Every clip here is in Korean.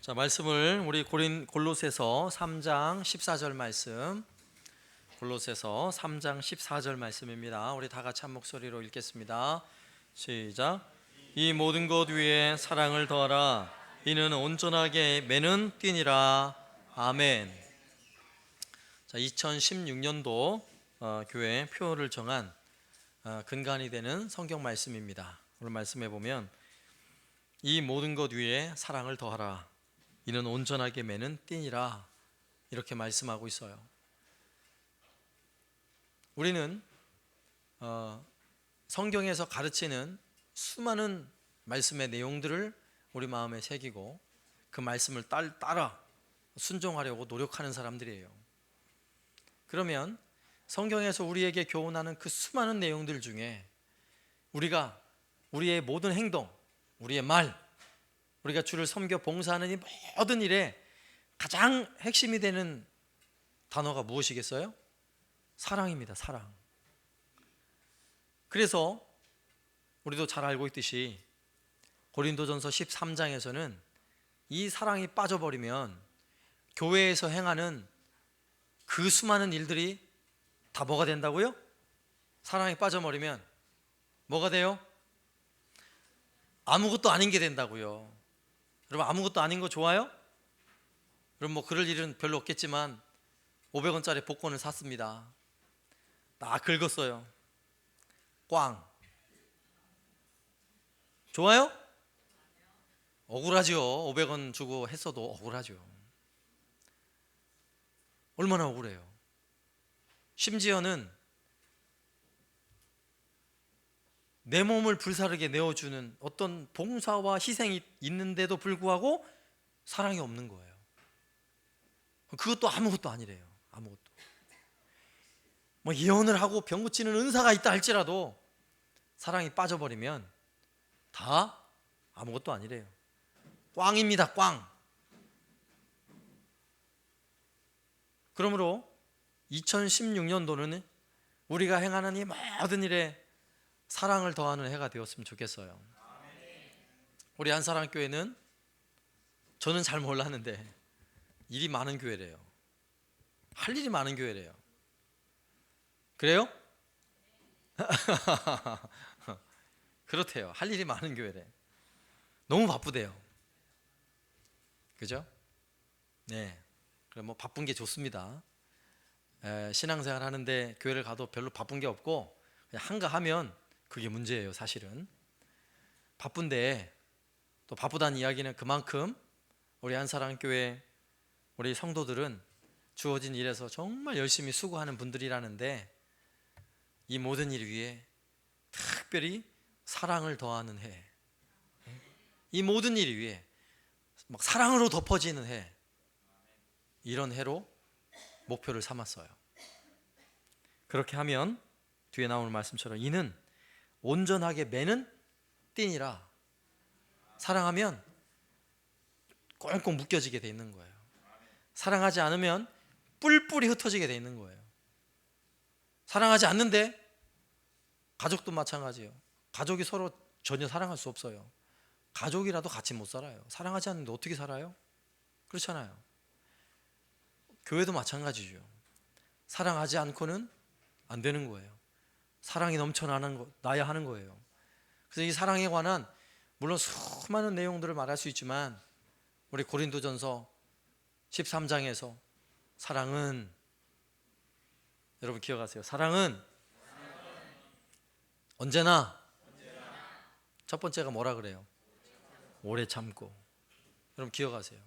자, 말씀을 우리 골로새서 3장 14절 말씀, 골로새서 3장 14절 말씀입니다. 우리 다 같이 한 목소리로 읽겠습니다. 시작. 이 모든 것 위에 사랑을 더하라. 이는 온전하게 매는 띠니라. 아멘. 자, 2016년도 교회 표를 정한 근간이 되는 성경 말씀입니다. 오늘 말씀해 보면 이 모든 것 위에 사랑을 더하라. 이는 온전하게 매는 띠니라, 이렇게 말씀하고 있어요. 우리는 성경에서 가르치는 수많은 말씀의 내용들을 우리 마음에 새기고 그 말씀을 따라 순종하려고 노력하는 사람들이에요. 그러면 성경에서 우리에게 교훈하는 그 수많은 내용들 중에 우리가 우리의 모든 행동, 우리의 말, 우리가 주를 섬겨 봉사하는 이 모든 일에 가장 핵심이 되는 단어가 무엇이겠어요? 사랑입니다. 사랑. 그래서 우리도 잘 알고 있듯이 고린도전서 13장에서는 이 사랑이 빠져버리면 교회에서 행하는 그 수많은 일들이 다 뭐가 된다고요? 사랑이 빠져버리면 뭐가 돼요? 아무것도 아닌 게 된다고요. 여러분, 아무것도 아닌 거 좋아요? 여러분, 뭐 그럴 일은 별로 없겠지만 500원짜리 복권을 샀습니다. 딱 긁었어요. 꽝. 좋아요? 억울하죠. 500원 주고 했어도 억울하죠. 얼마나 억울해요. 심지어는 내 몸을 불사르게 내어주는 어떤 봉사와 희생이 있는데도 불구하고 사랑이 없는 거예요. 그것도 아무것도 아니래요. 아무것도. 뭐 예언을 하고 병 고치는 은사가 있다 할지라도 사랑이 빠져버리면 다 아무것도 아니래요. 꽝입니다. 꽝. 그러므로 2016년도는 우리가 행하는 이 모든 일에 사랑을 더하는 해가 되었으면 좋겠어요. 우리 한사랑교회는 저는 잘 몰랐는데 일이 많은 교회래요. 할 일이 많은 교회래요. 그래요? 그렇대요. 할 일이 많은 교회래. 너무 바쁘대요. 그죠? 네. 그래, 뭐 바쁜 게 좋습니다. 신앙생활 하는데 교회를 가도 별로 바쁜 게 없고 그냥 한가하면 그게 문제예요. 사실은 바쁜데, 또 바쁘다는 이야기는 그만큼 우리 한사랑교회 우리 성도들은 주어진 일에서 정말 열심히 수고하는 분들이라는데, 이 모든 일 위에 특별히 사랑을 더하는 해, 이 모든 일 위에 막 사랑으로 덮어지는 해, 이런 해로 목표를 삼았어요. 그렇게 하면 뒤에 나오는 말씀처럼 이는 온전하게 매는 띠니라. 사랑하면 꽁꽁 묶여지게 돼 있는 거예요. 사랑하지 않으면 뿔뿔이 흩어지게 돼 있는 거예요. 사랑하지 않는데 가족도 마찬가지예요. 가족이 서로 전혀 사랑할 수 없어요. 가족이라도 같이 못 살아요. 사랑하지 않는데 어떻게 살아요? 그렇잖아요. 교회도 마찬가지죠. 사랑하지 않고는 안 되는 거예요. 사랑이 넘쳐나야 하는 거예요. 그래서 이 사랑에 관한 물론 수많은 내용들을 말할 수 있지만 우리 고린도전서 13장에서 사랑은, 여러분 기억하세요. 사랑은 언제나 첫 번째가 뭐라 그래요? 오래 참고. 여러분 기억하세요.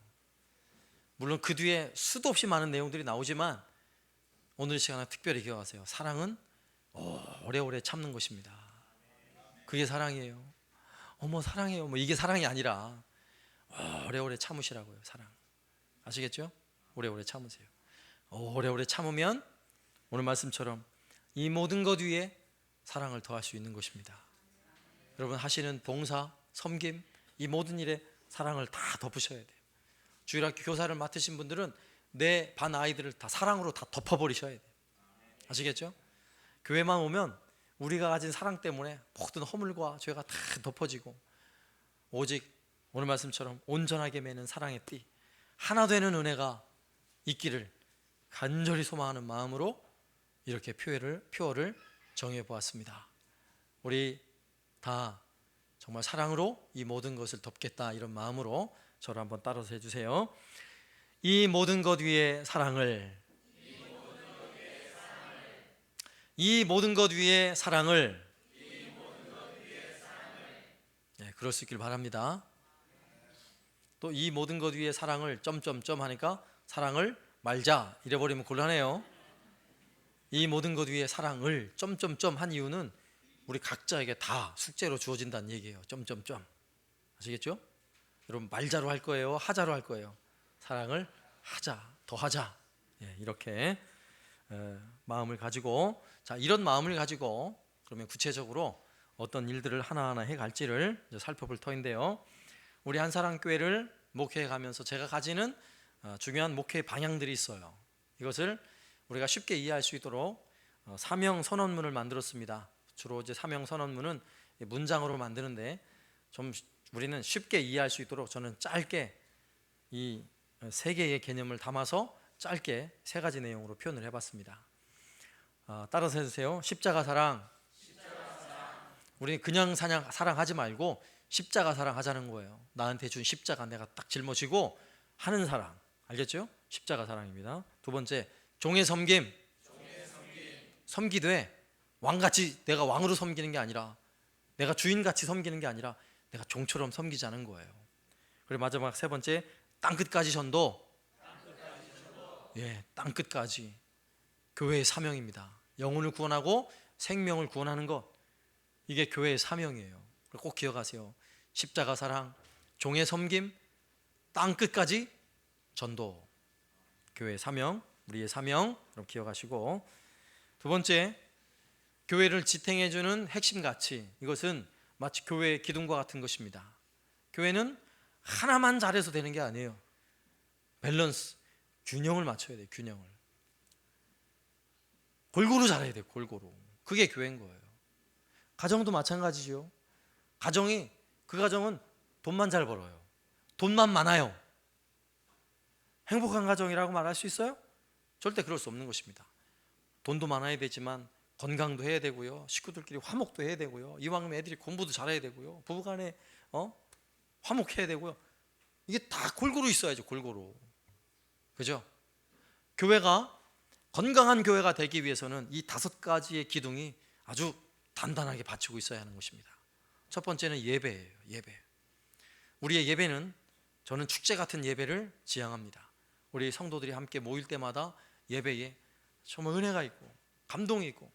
물론 그 뒤에 수도 없이 많은 내용들이 나오지만 오늘 시간에 특별히 기억하세요. 사랑은 오래오래 참는 것입니다. 그게 사랑이에요. 어머 사랑해요, 뭐 이게 사랑이 아니라 오래오래 참으시라고요. 사랑. 아시겠죠? 오래오래 참으세요. 오래오래 참으면 오늘 말씀처럼 이 모든 것 위에 사랑을 더할 수 있는 것입니다. 여러분 하시는 봉사, 섬김, 이 모든 일에 사랑을 다 덮으셔야 돼요. 주일학교 교사를 맡으신 분들은 내 반 아이들을 다 사랑으로 다 덮어버리셔야 돼요. 아시겠죠? 교회만 오면 우리가 가진 사랑 때문에 모든 허물과 죄가 다 덮어지고 오직 오늘 말씀처럼 온전하게 매는 사랑의 띠, 하나 되는 은혜가 있기를 간절히 소망하는 마음으로 이렇게 표어를 정해 보았습니다. 우리 다 정말 사랑으로 이 모든 것을 덮겠다, 이런 마음으로 저를 한번 따라서 해주세요. 이 모든 것 위에 사랑을, 이 모든 것 위에 사랑을, 네, 그럴 수 있길 바랍니다. 또 이 모든 것 위에 사랑을 점점점 하니까 사랑을 말자 이래버리면 곤란해요. 이 모든 것 위에 사랑을 점점점 한 이유는 우리 각자에게 다 숙제로 주어진다는 얘기예요. 점점점. 아시겠죠? 여러분, 말자로 할 거예요, 하자로 할 거예요? 사랑을 하자, 더 하자. 예, 이렇게 마음을 가지고, 자, 이런 마음을 가지고 그러면 구체적으로 어떤 일들을 하나하나 해갈지를 이제 살펴볼 터인데요. 우리 한사랑교회를 목회해 가면서 제가 가지는 중요한 목회 방향들이 있어요. 이것을 우리가 쉽게 이해할 수 있도록 사명 선언문을 만들었습니다. 주로 이제 사명 선언문은 문장으로 만드는데 좀 우리는 쉽게 이해할 수 있도록 저는 짧게 이 세 개의 개념을 담아서 짧게 세 가지 내용으로 표현을 해봤습니다. 따라서 해주세요. 십자가 사랑. 우리는 그냥 사랑하지 말고 십자가 사랑하자는 거예요. 나한테 준 십자가 내가 딱 짊어지고 하는 사랑, 알겠죠? 십자가 사랑입니다. 두 번째, 종의 섬김. 섬기되 왕같이 내가 왕으로 섬기는 게 아니라, 내가 주인같이 섬기는 게 아니라 내가 종처럼 섬기자는 거예요. 그리고 마지막 세 번째, 땅끝까지 전도. 예, 땅끝까지. 교회의 사명입니다. 영혼을 구원하고 생명을 구원하는 것, 이게 교회의 사명이에요. 꼭 기억하세요. 십자가 사랑, 종의 섬김, 땅끝까지 전도. 교회의 사명, 우리의 사명, 여러분 기억하시고, 두 번째, 교회를 지탱해주는 핵심 가치. 이것은 마치 교회의 기둥과 같은 것입니다. 교회는 하나만 잘해서 되는 게 아니에요. 밸런스, 균형을 맞춰야 돼요. 균형을 골고루 잘해야 돼요. 골고루. 그게 교회인 거예요. 가정도 마찬가지죠. 그 가정은 돈만 잘 벌어요. 돈만 많아요. 행복한 가정이라고 말할 수 있어요? 절대 그럴 수 없는 것입니다. 돈도 많아야 되지만 건강도 해야 되고요, 식구들끼리 화목도 해야 되고요, 이왕이면 애들이 공부도 잘해야 되고요, 부부간에 화목해야 되고요. 이게 다 골고루 있어야죠. 골고루. 그죠? 교회가 건강한 교회가 되기 위해서는 이 다섯 가지의 기둥이 아주 단단하게 받치고 있어야 하는 것입니다. 첫 번째는 예배예요. 예배. 우리의 예배는, 저는 축제 같은 예배를 지향합니다. 우리 성도들이 함께 모일 때마다 예배에 정말 은혜가 있고 감동이 있고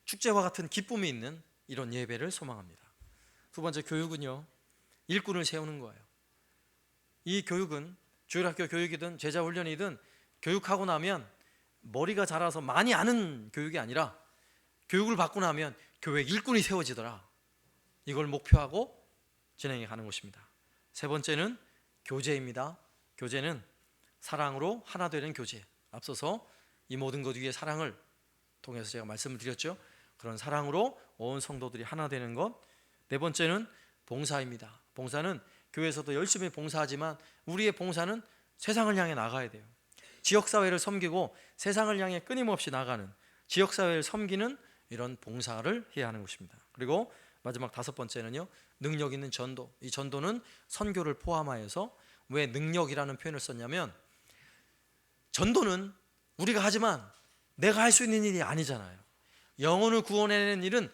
축제와 같은 기쁨이 있는 이런 예배를 소망합니다. 두 번째, 교육은요, 일꾼을 세우는 거예요. 이 교육은 주일학교 교육이든 제자훈련이든 교육하고 나면 머리가 자라서 많이 아는 교육이 아니라 교육을 받고 나면 교회 일꾼이 세워지더라. 이걸 목표하고 진행해 가는 것입니다. 세 번째는 교제입니다. 교제는 사랑으로 하나 되는 교제. 앞서서 이 모든 것 위에 사랑을 통해서 제가 말씀을 드렸죠. 그런 사랑으로 온 성도들이 하나 되는 것. 네 번째는 봉사입니다. 봉사는 교회에서도 열심히 봉사하지만 우리의 봉사는 세상을 향해 나가야 돼요. 지역사회를 섬기고 세상을 향해 끊임없이 나가는, 지역사회를 섬기는 이런 봉사를 해야 하는 것입니다. 그리고 마지막 다섯 번째는요, 능력 있는 전도. 이 전도는 선교를 포함하여서, 왜 능력이라는 표현을 썼냐면, 전도는 우리가 하지만 내가 할 수 있는 일이 아니잖아요. 영혼을 구원해내는 일은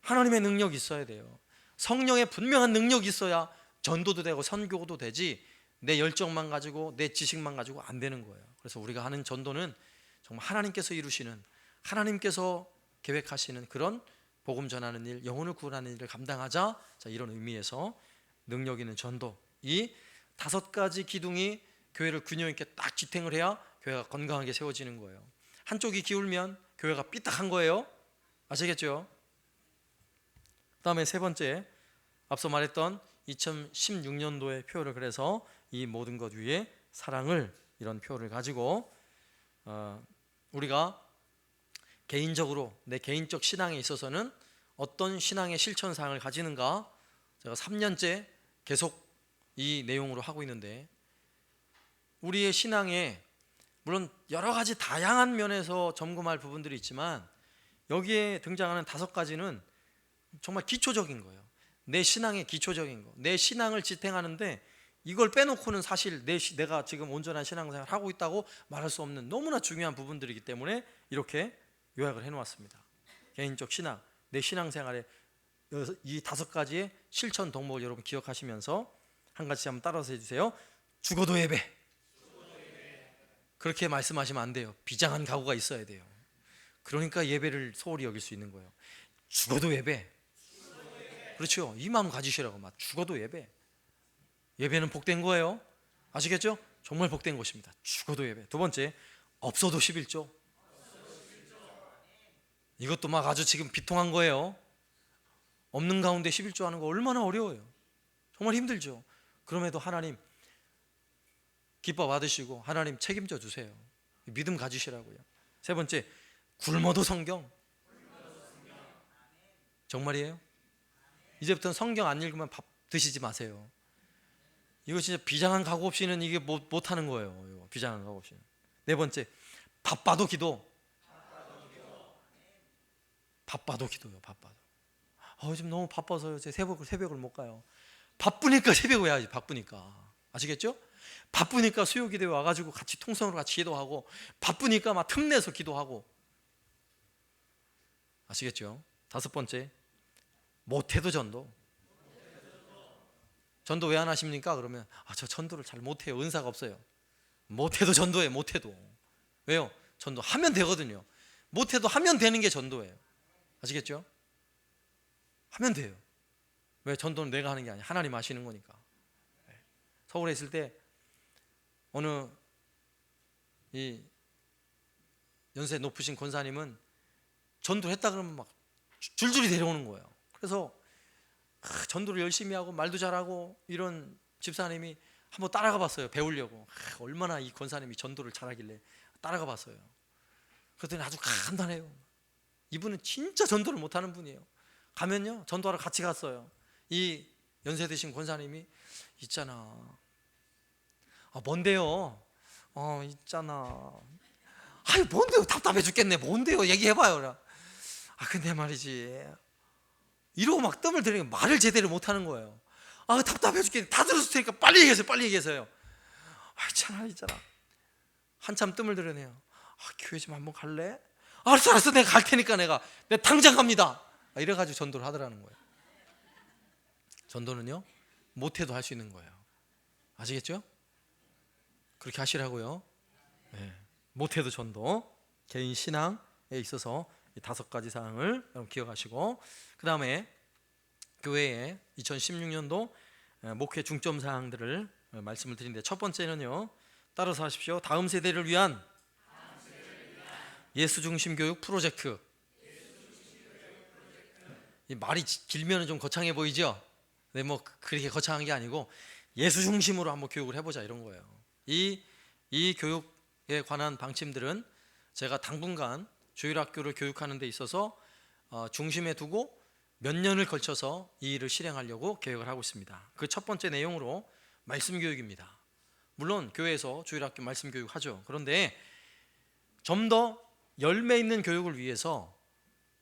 하나님의 능력이 있어야 돼요. 성령의 분명한 능력이 있어야 전도도 되고 선교도 되지, 내 열정만 가지고 내 지식만 가지고 안 되는 거예요. 그래서 우리가 하는 전도는 정말 하나님께서 이루시는, 하나님께서 계획하시는 그런 복음 전하는 일, 영혼을 구원하는 일을 감당하자. 자, 이런 의미에서 능력 있는 전도, 이 다섯 가지 기둥이 교회를 균형 있게 딱 지탱을 해야 교회가 건강하게 세워지는 거예요. 한쪽이 기울면 교회가 삐딱한 거예요. 아시겠죠? 그다음에 세 번째, 앞서 말했던 2016년도의 표를, 그래서 이 모든 것 위에 사랑을, 이런 표를 가지고 우리가 개인적으로 내 개인적 신앙에 있어서는 어떤 신앙의 실천사항을 가지는가, 제가 3년째 계속 이 내용으로 하고 있는데, 우리의 신앙에 물론 여러 가지 다양한 면에서 점검할 부분들이 있지만 여기에 등장하는 5가지는 정말 기초적인 거예요. 내 신앙의 기초적인 거, 내 신앙을 지탱하는데 이걸 빼놓고는 사실 내가 지금 온전한 신앙생활을 하고 있다고 말할 수 없는 너무나 중요한 부분들이기 때문에 이렇게 요약을 해놓았습니다. 개인적 신앙, 내 신앙생활에 이 5가지의 실천 덕목을 여러분 기억하시면서 한 가지 한번 따라서 해주세요. 죽어도 예배. 그렇게 말씀하시면 안 돼요. 비장한 각오가 있어야 돼요. 그러니까 예배를 소홀히 여길 수 있는 거예요. 죽어도 예배. 그렇죠. 이 마음 가지시라고. 막 죽어도 예배. 예배는 복된 거예요. 아시겠죠? 정말 복된 것입니다. 죽어도 예배. 2번째, 없어도 11조. 이것도 막 아주 지금 비통한 거예요. 없는 가운데 11조 하는 거 얼마나 어려워요. 정말 힘들죠. 그럼에도 하나님 기뻐 받으시고 하나님 책임져 주세요. 믿음 가지시라고요. 3번째, 굶어도 성경. 정말이에요? 이제부터는 성경 안 읽으면 밥 드시지 마세요. 이거 진짜 비장한 각오 없이는 이게 못하는 거예요. 이거 비장한 각오 없이는. 4번째, 바빠도 기도. 바빠도 기도요. 바빠도. 지금 너무 바빠서요. 제 새벽을 못 가요. 바쁘니까 새벽을 해야지. 바쁘니까. 아시겠죠? 바쁘니까 수요 기도에 와가지고 같이 통성으로 같이 기도하고, 바쁘니까 막 틈내서 기도하고. 아시겠죠? 5번째, 못해도 전도. 전도 왜 안 하십니까? 그러면 저 전도를 잘 못해요. 은사가 없어요. 못해도 전도예요. 못해도. 왜요? 전도 하면 되거든요. 못해도 하면 되는 게 전도예요. 아시겠죠? 하면 돼요. 왜? 전도는 내가 하는 게 아니야. 하나님 하시는 거니까. 서울에 있을 때 어느 이 연세 높으신 권사님은 전도를 했다 그러면 막 줄줄이 데려오는 거예요. 그래서 전도를 열심히 하고 말도 잘하고 이런 집사님이 한번 따라가 봤어요. 배우려고. 얼마나 이 권사님이 전도를 잘하길래 따라가 봤어요. 그랬더니 아주 간단해요. 이분은 진짜 전도를 못하는 분이에요. 가면요, 전도하러 같이 갔어요. 이 연세 드신 권사님이 있잖아. 뭔데요? 있잖아. 뭔데요? 답답해 죽겠네. 뭔데요? 얘기해봐요. 근데 말이지. 이러고 막 뜸을 들이니까 말을 제대로 못하는 거예요. 답답해 죽겠네. 다 들었을 테니까 빨리 얘기하세요. 빨리 얘기하세요. 있잖아. 한참 뜸을 들여내요. 교회 좀 한번 갈래? 알았어. 내가 갈 테니까 내가 당장 갑니다. 이래가지고 전도를 하더라는 거예요. 전도는요, 못해도 할 수 있는 거예요. 아시겠죠? 그렇게 하시라고요. 네. 못해도 전도. 개인 신앙에 있어서 이 5가지 사항을 여러분 기억하시고, 그 다음에 교회의 2016년도 목회 중점 사항들을 말씀을 드리는데, 첫 번째는요, 따라서 하십시오. 다음 세대를 위한 예수 중심 교육 프로젝트. 이 말이 길면 좀 거창해 보이죠? 네, 그렇게 거창한 게 아니고 예수 중심으로 한번 교육을 해보자 이런 거예요. 이 교육에 관한 방침들은 제가 당분간 주일학교를 교육하는 데 있어서 중심에 두고 몇 년을 걸쳐서 이 일을 실행하려고 계획을 하고 있습니다. 그 첫 번째 내용으로 말씀 교육입니다. 물론 교회에서 주일학교 말씀 교육 하죠. 그런데 좀 더 열매 있는 교육을 위해서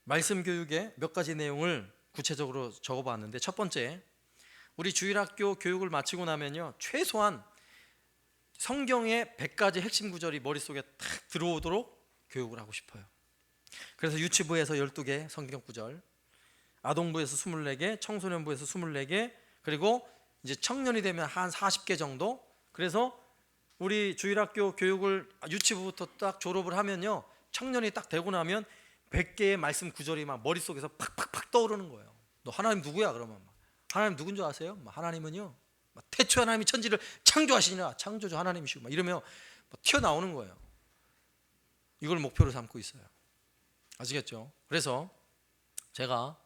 말씀 교육의 몇 가지 내용을 구체적으로 적어봤는데, 첫 번째, 우리 주일학교 교육을 마치고 나면요, 최소한 성경의 100가지 핵심 구절이 머릿속에 탁 들어오도록 교육을 하고 싶어요. 그래서 유치부에서 12개 성경 구절, 아동부에서 24개, 청소년부에서 24개, 그리고 이제 청년이 되면 한 40개 정도. 그래서 우리 주일학교 교육을 유치부부터 딱 졸업을 하면요, 청년이 딱 되고 나면 100개의 말씀 구절이 막 머릿속에서 팍팍팍 떠오르는 거예요. 너 하나님 누구야? 그러면 하나님 누군 줄 아세요? 하나님은요, 태초에 하나님이 천지를 창조하시니라, 창조주 하나님이시고 이러면 튀어나오는 거예요. 이걸 목표로 삼고 있어요. 아시겠죠? 그래서 제가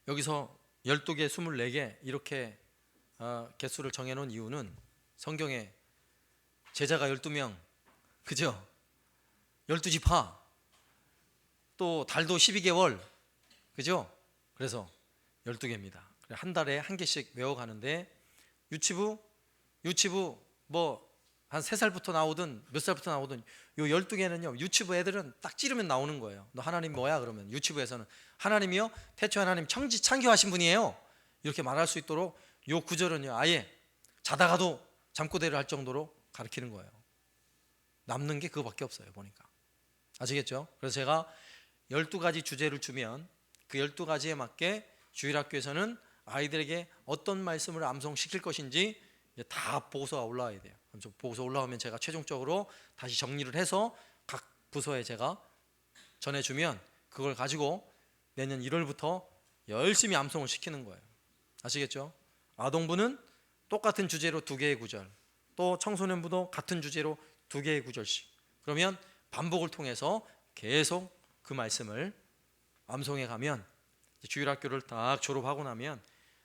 여기서 12개, 24개 이렇게 개수를 정해놓은 이유는 성경에 제자가 12명, 그죠? 12지파, 또 달도 12개월, 그죠? 그래서 12개입니다. 한 달에 한 개씩 외워가는데, 유치부 유치부 뭐 한 3살부터 나오든 몇 살부터 나오든 요 12개는요 유치부 애들은 딱 찌르면 나오는 거예요. 너 하나님 뭐야? 그러면 유치부에서는 하나님이요 태초에 하나님 창조하신 분이에요 이렇게 말할 수 있도록 요 구절은요 아예 자다가도 잠꼬대를 할 정도로 가르치는 거예요. 남는 게 그거밖에 없어요 보니까. 아시겠죠? 그래서 제가 12가지 주제를 주면 그 12가지에 맞게 주일학교에서는 아이들에게 어떤 말씀을 암송시킬 것인지 이제 다 보고서가 올라와야 돼요. 그럼 보고서 올라오면 제가 최종적으로 다시 정리를 해서 각 부서에 제가 전해주면 그걸 가지고 내년 1월부터 열심히 암송을 시키는 거예요. 아시겠죠? 아동부는 똑같은 주제로 2개의 구절, 또 청소년부도 같은 주제로 2개의 구절씩. 그러면 반복을 통해서 계속 그 말씀을 암송해 가면 주일학교를 딱 졸업하고 나면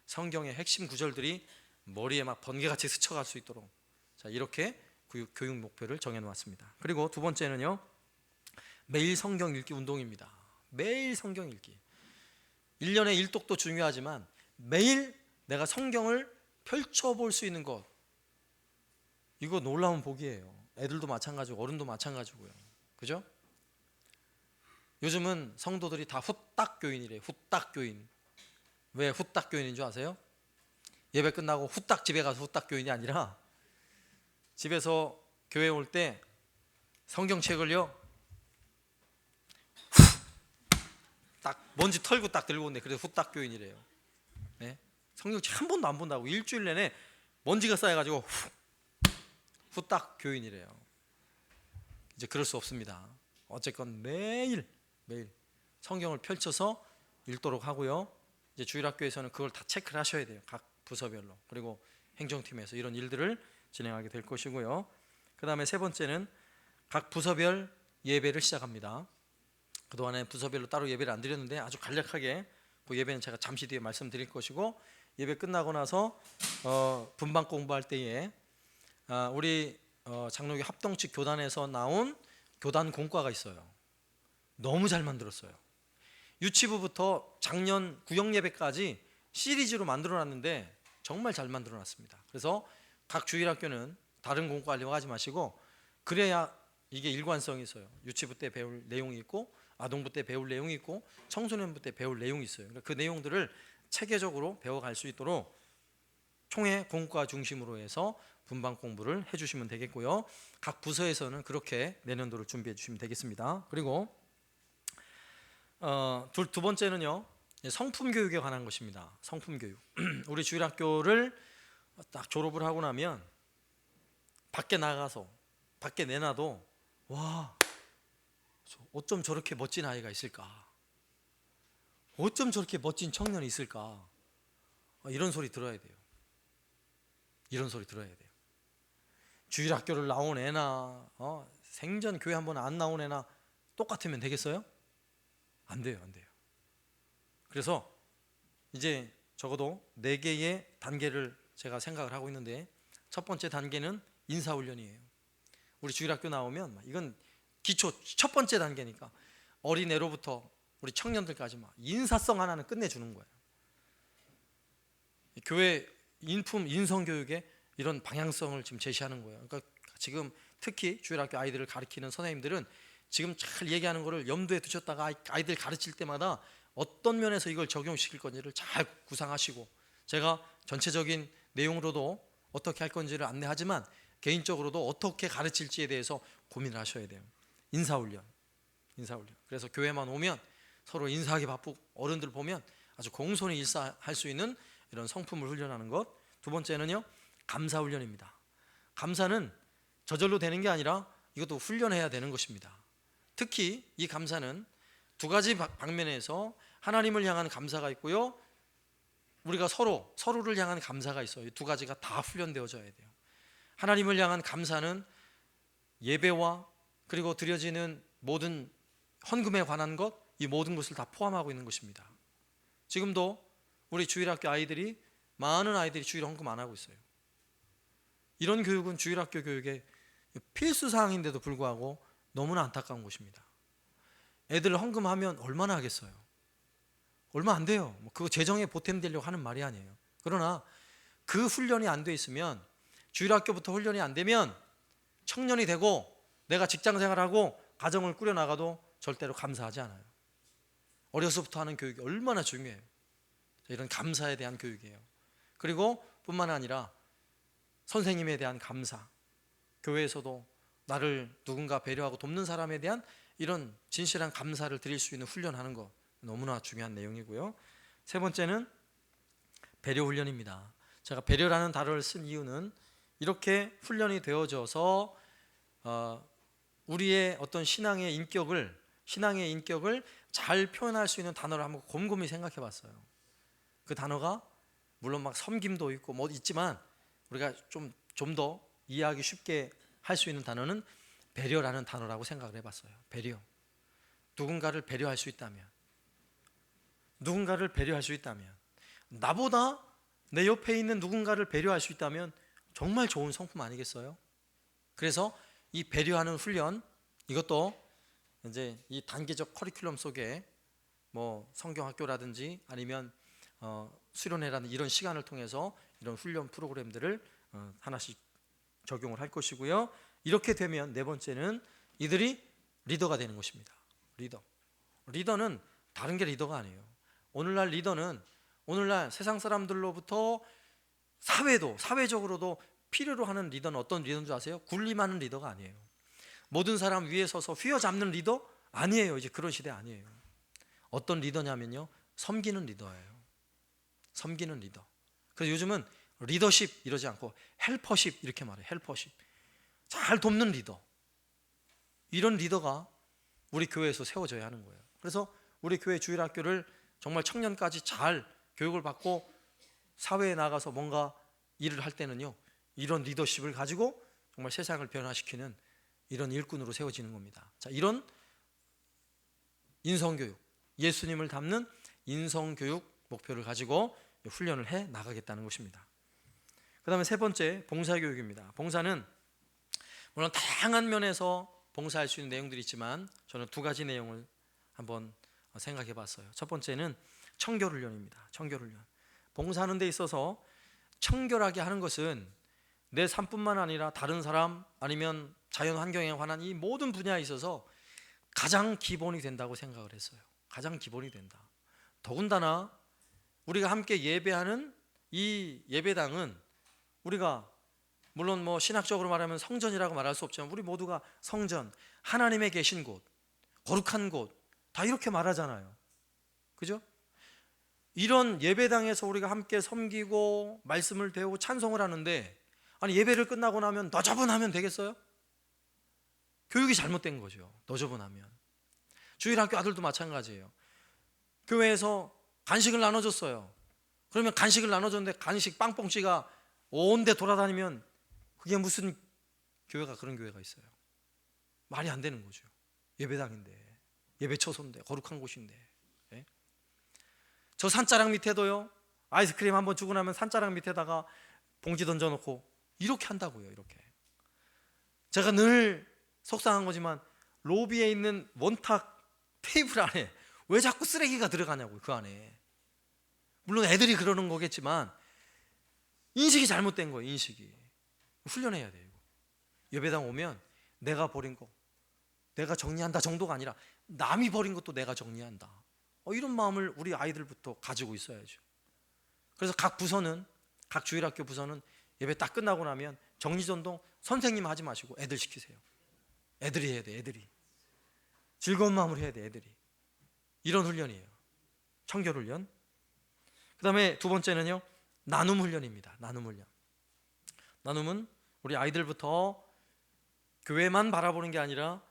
성경의 핵심 구절들이 머리에 막 번개같이 스쳐갈 수 있도록 자 이렇게 교육 목표를 정해놓았습니다. 그리고 두 번째는요 매일 성경 읽기 운동입니다. 매일 성경 읽기. 1년에 1독도 중요하지만 매일 내가 성경을 펼쳐볼 수 있는 것 이거 놀라운 복이에요. 애들도 마찬가지고 어른도 마찬가지고요. 그죠? 요즘은 성도들이 다 후딱 교인이래요. 후딱 교인. 왜 후딱 교인인 줄 아세요? 예배 끝나고 후딱 집에 가서 후딱 교인이 아니라 집에서 교회 올 때 성경책을요 딱 먼지 털고 딱 들고 온대. 그래서 후딱 교인이래요. 네? 성경책 한 번도 안 본다고 일주일 내내 먼지가 쌓여가지고 후딱 교인이래요. 이제 그럴 수 없습니다. 어쨌건 매일 성경을 펼쳐서 읽도록 하고요. 이제 주일학교에서는 그걸 다 체크를 하셔야 돼요. 각 부서별로. 그리고 행정팀에서 이런 일들을 진행하게 될 것이고요. 그 다음에 세 번째는 각 부서별 예배를 시작합니다. 그동안에 부서별로 따로 예배를 안 드렸는데 아주 간략하게 그 예배는 제가 잠시 뒤에 말씀드릴 것이고 예배 끝나고 나서 분방 공부할 때에 우리 장로교 합동측 교단에서 나온 교단 공과가 있어요. 너무 잘 만들었어요. 유치부부터 작년 구역 예배까지 시리즈로 만들어놨는데 정말 잘 만들어놨습니다. 그래서 각 주일학교는 다른 공과 하려고 하지 마시고 그래야 이게 일관성이 있어요. 유치부 때 배울 내용이 있고 아동부 때 배울 내용이 있고 청소년부 때 배울 내용이 있어요. 그러니까 그 내용들을 체계적으로 배워갈 수 있도록 총회 공과 중심으로 해서 분방 공부를 해주시면 되겠고요. 각 부서에서는 그렇게 내년도를 준비해 주시면 되겠습니다. 그리고 두 번째는요 성품 교육에 관한 것입니다. 성품 교육. 우리 주일학교를 딱 졸업을 하고 나면 밖에 나가서 밖에 내놔도 와 어쩜 저렇게 멋진 아이가 있을까, 어쩜 저렇게 멋진 청년이 있을까, 이런 소리 들어야 돼요. 이런 소리 들어야 돼요. 주일학교를 나온 애나 생전 교회 한번 안 나온 애나 똑같으면 되겠어요? 안 돼요. 그래서 이제 적어도 4개의 단계를 제가 생각을 하고 있는데 첫 번째 단계는 인사훈련이에요. 우리 주일학교 나오면 이건 기초 첫 번째 단계니까 어린애로부터 우리 청년들까지 막 인사성 하나는 끝내주는 거예요. 교회 인품 인성교육에 이런 방향성을 지금 제시하는 거예요. 그러니까 지금 특히 주일학교 아이들을 가르치는 선생님들은 지금 잘 얘기하는 거를 염두에 두셨다가 아이들 가르칠 때마다 어떤 면에서 이걸 적용시킬 건지를 잘 구상하시고 제가 전체적인 내용으로도 어떻게 할 건지를 안내하지만 개인적으로도 어떻게 가르칠지에 대해서 고민을 하셔야 돼요. 인사훈련. 그래서 교회만 오면 서로 인사하기 바쁘고 어른들 보면 아주 공손히 인사할 수 있는 이런 성품을 훈련하는 것. 두 번째는요 감사훈련입니다. 감사는 저절로 되는 게 아니라 이것도 훈련해야 되는 것입니다. 특히 이 감사는 2가지 방면에서 하나님을 향한 감사가 있고요 우리가 서로를 향한 감사가 있어요. 이 2가지가 다 훈련되어져야 돼요. 하나님을 향한 감사는 예배와 그리고 드려지는 모든 헌금에 관한 것, 이 모든 것을 다 포함하고 있는 것입니다. 지금도 우리 주일학교 아이들이 많은 아이들이 주일 헌금 안 하고 있어요. 이런 교육은 주일학교 교육의 필수 사항인데도 불구하고 너무나 안타까운 것입니다. 애들 헌금하면 얼마나 하겠어요? 얼마 안 돼요. 그거 재정에 보탬되려고 하는 말이 아니에요. 그러나 그 훈련이 안 돼 있으면 주일학교부터 훈련이 안 되면 청년이 되고 내가 직장생활하고 가정을 꾸려나가도 절대로 감사하지 않아요. 어려서부터 하는 교육이 얼마나 중요해요. 이런 감사에 대한 교육이에요. 그리고 뿐만 아니라 선생님에 대한 감사, 교회에서도 나를 누군가 배려하고 돕는 사람에 대한 이런 진실한 감사를 드릴 수 있는 훈련하는 거 너무나 중요한 내용이고요. 세 번째는 배려 훈련입니다. 제가 배려라는 단어를 쓴 이유는 이렇게 훈련이 되어져서 우리의 어떤 신앙의 인격을 잘 표현할 수 있는 단어를 한번 곰곰이 생각해 봤어요. 그 단어가 물론 막 섬김도 있고 뭐 있지만 우리가 좀 더 이해하기 쉽게 할 수 있는 단어는 배려라는 단어라고 생각을 해봤어요. 배려. 누군가를 배려할 수 있다면, 나보다 내 옆에 있는 누군가를 배려할 수 있다면 정말 좋은 성품 아니겠어요? 그래서 이 배려하는 훈련, 이것도 이제 이 단계적 커리큘럼 속에 뭐 성경학교라든지 아니면 수련회라는 이런 시간을 통해서 이런 훈련 프로그램들을 하나씩 적용을 할 것이고요. 이렇게 되면 네 번째는 이들이 리더가 되는 것입니다. 리더는 다른 게 리더가 아니에요. 오늘날 리더는 오늘날 세상 사람들로부터 사회적으로도 필요로 하는 리더는 어떤 리더인 줄 아세요? 군림하는 리더가 아니에요. 모든 사람 위에 서서 휘어잡는 리더 아니에요. 이제 그런 시대 아니에요. 어떤 리더냐면요, 섬기는 리더예요. 섬기는 리더. 그래서 요즘은 리더십 이러지 않고 헬퍼십 이렇게 말해요. 헬퍼십. 잘 돕는 리더. 이런 리더가 우리 교회에서 세워져야 하는 거예요. 그래서 우리 교회 주일학교를 정말 청년까지 잘 교육을 받고 사회에 나가서 뭔가 일을 할 때는요, 이런 리더십을 가지고 정말 세상을 변화시키는 이런 일꾼으로 세워지는 겁니다. 자, 이런 인성교육, 예수님을 담는 인성교육 목표를 가지고 훈련을 해 나가겠다는 것입니다. 그 다음에 세 번째, 봉사교육입니다. 봉사는 물론 다양한 면에서 봉사할 수 있는 내용들이 있지만 저는 두 가지 내용을 한번 생각해 봤어요. 첫 번째는 청결훈련입니다. 청결훈련. 봉사하는 데 있어서 청결하게 하는 것은 내 삶뿐만 아니라 다른 사람 아니면 자연 환경에 관한 이 모든 분야에 있어서 가장 기본이 된다고 생각을 했어요. 가장 기본이 된다. 더군다나 우리가 함께 예배하는 이 예배당은 우리가 물론 뭐 신학적으로 말하면 성전이라고 말할 수 없지만 우리 모두가 성전, 하나님의 계신 곳, 거룩한 곳 다 이렇게 말하잖아요. 그죠? 이런 예배당에서 우리가 함께 섬기고 말씀을 배우고 찬송을 하는데 아니 예배를 끝나고 나면 너저분하면 되겠어요? 교육이 잘못된 거죠. 너저분하면. 주일학교 아들도 마찬가지예요. 교회에서 간식을 나눠줬어요. 그러면 간식을 나눠줬는데 간식 빵뻥찌가 온 데 돌아다니면 그게 무슨 교회가 그런 교회가 있어요? 말이 안 되는 거죠. 예배당인데, 예배 처소인데, 거룩한 곳인데. 네? 저 산자락 밑에도요, 아이스크림 한번 주고 나면 산자락 밑에다가 봉지 던져놓고 이렇게 한다고요. 이렇게. 제가 늘 속상한 거지만 로비에 있는 원탁 테이블 안에 왜 자꾸 쓰레기가 들어가냐고요. 그 안에. 물론 애들이 그러는 거겠지만 인식이 잘못된 거예요. 인식이. 훈련해야 돼요. 예배당 오면 내가 버린 거 내가 정리한다 정도가 아니라 남이 버린 것도 내가 정리한다. 이런 마음을 우리 아이들부터 가지고 있어야죠. 그래서 각 주일학교 부서는 예배 딱 끝나고 나면 정리전동 선생님 하지 마시고 애들 시키세요. 애들이 해야 돼. 애들이 즐거운 마음으로 해야 돼. 애들이. 이런 훈련이에요. 청결훈련. 그 다음에 두 번째는요, 나눔 훈련입니다. 나눔 훈련. 나눔은 우리 아이들부터 교회만 바라보는 게 아니라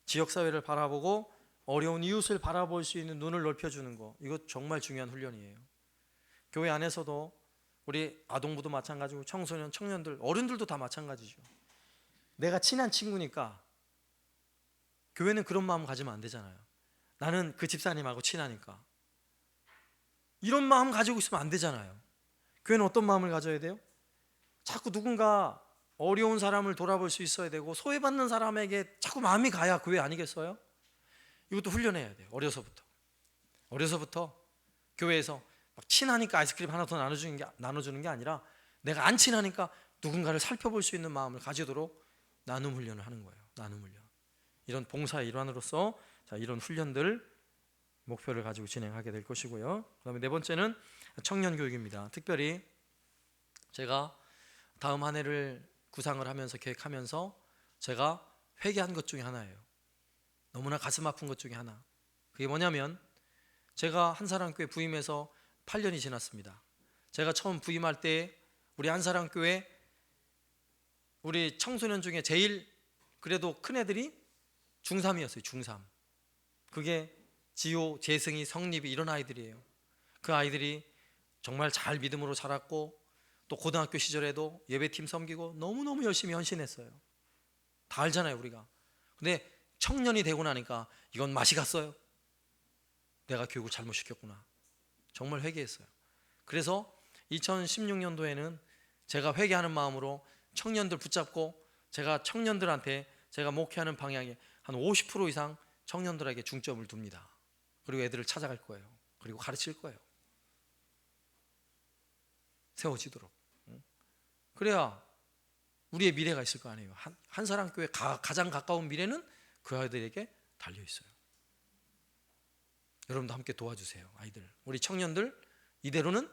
지역사회를 바라보고 어려운 이웃을 바라볼 수 있는 눈을 넓혀주는 거, 이거 정말 중요한 훈련이에요. 교회 안에서도 우리 아동부도 마찬가지고 청소년, 청년들, 어른들도 다 마찬가지죠. 내가 친한 친구니까 교회는 그런 마음 가지면 안 되잖아요. 나는 그 집사님하고 친하니까. 이런 마음 가지고 있으면 안 되잖아요. 교회는 어떤 마음을 가져야 돼요? 자꾸 누군가 어려운 사람을 돌아볼 수 있어야 되고 소외받는 사람에게 자꾸 마음이 가야 교회 아니겠어요? 이것도 훈련해야 돼요. 어려서부터 교회에서 막 친하니까 아이스크림 하나 더 나눠주는 게 아니라 내가 안 친하니까 누군가를 살펴볼 수 있는 마음을 가지도록 나눔 훈련을 하는 거예요. 나눔 훈련. 이런 봉사의 일환으로서 이런 훈련들 목표를 가지고 진행하게 될 것이고요. 그다음에 네 번째는 청년 교육입니다. 특별히 제가 다음 한 해를 구상을 하면서 계획하면서 제가 회개한 것 중에 하나예요. 너무나 가슴 아픈 것 중에 하나. 그게 뭐냐면 제가 한사랑교회 부임해서 8년이 지났습니다. 제가 처음 부임할 때 우리 한사랑교회 우리 청소년 중에 제일 그래도 큰 애들이 중3이었어요. 중3. 그게 지호, 재승이, 성립이 이런 아이들이에요. 그 아이들이 정말 잘 믿음으로 자랐고 또 고등학교 시절에도 예배팀 섬기고 너무너무 열심히 헌신했어요. 다 알잖아요, 우리가. 근데 청년이 되고 나니까 이건 맛이 갔어요. 내가 교육을 잘못 시켰구나. 정말 회개했어요. 그래서 2016년도에는 제가 회개하는 마음으로 청년들 붙잡고 제가 청년들한테 제가 목회하는 방향에 한 50% 이상 청년들에게 중점을 둡니다. 그리고 애들을 찾아갈 거예요. 그리고 가르칠 거예요. 세워지도록. 그래야 우리의 미래가 있을 거 아니에요. 한사랑교회 가장 가까운 미래는 그 아이들에게 달려 있어요. 여러분도 함께 도와주세요. 아이들, 우리 청년들 이대로는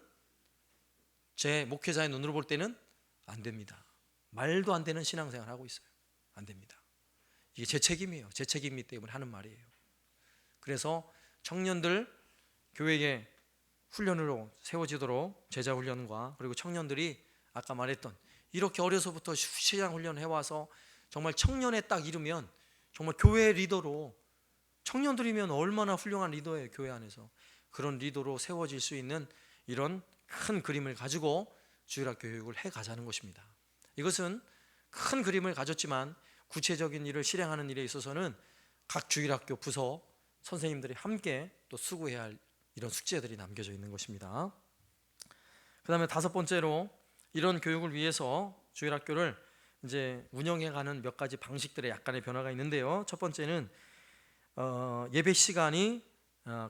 제 목회자의 눈으로 볼 때는 안 됩니다. 말도 안 되는 신앙생활 하고 있어요. 안 됩니다. 이게 제 책임이에요. 제 책임이기 때문에 하는 말이에요. 그래서 청년들 교회에 훈련으로 세워지도록 제자 훈련과 그리고 청년들이 아까 말했던 이렇게 어려서부터 신앙 훈련을 해와서 정말 청년에 딱 이르면 정말 교회 리더로 청년들이면 얼마나 훌륭한 리더예요. 교회 안에서 그런 리더로 세워질 수 있는 이런 큰 그림을 가지고 주일학교 교육을 해가자는 것입니다. 이것은 큰 그림을 가졌지만 구체적인 일을 실행하는 일에 있어서는 각 주일학교 부서 선생님들이 함께 또 수고해야 할 이런 숙제들이 남겨져 있는 것입니다. 그 다음에 다섯 번째로 이런 교육을 위해서 주일학교를 이제 운영해가는 몇 가지 방식들의 약간의 변화가 있는데요. 첫 번째는 예배 시간이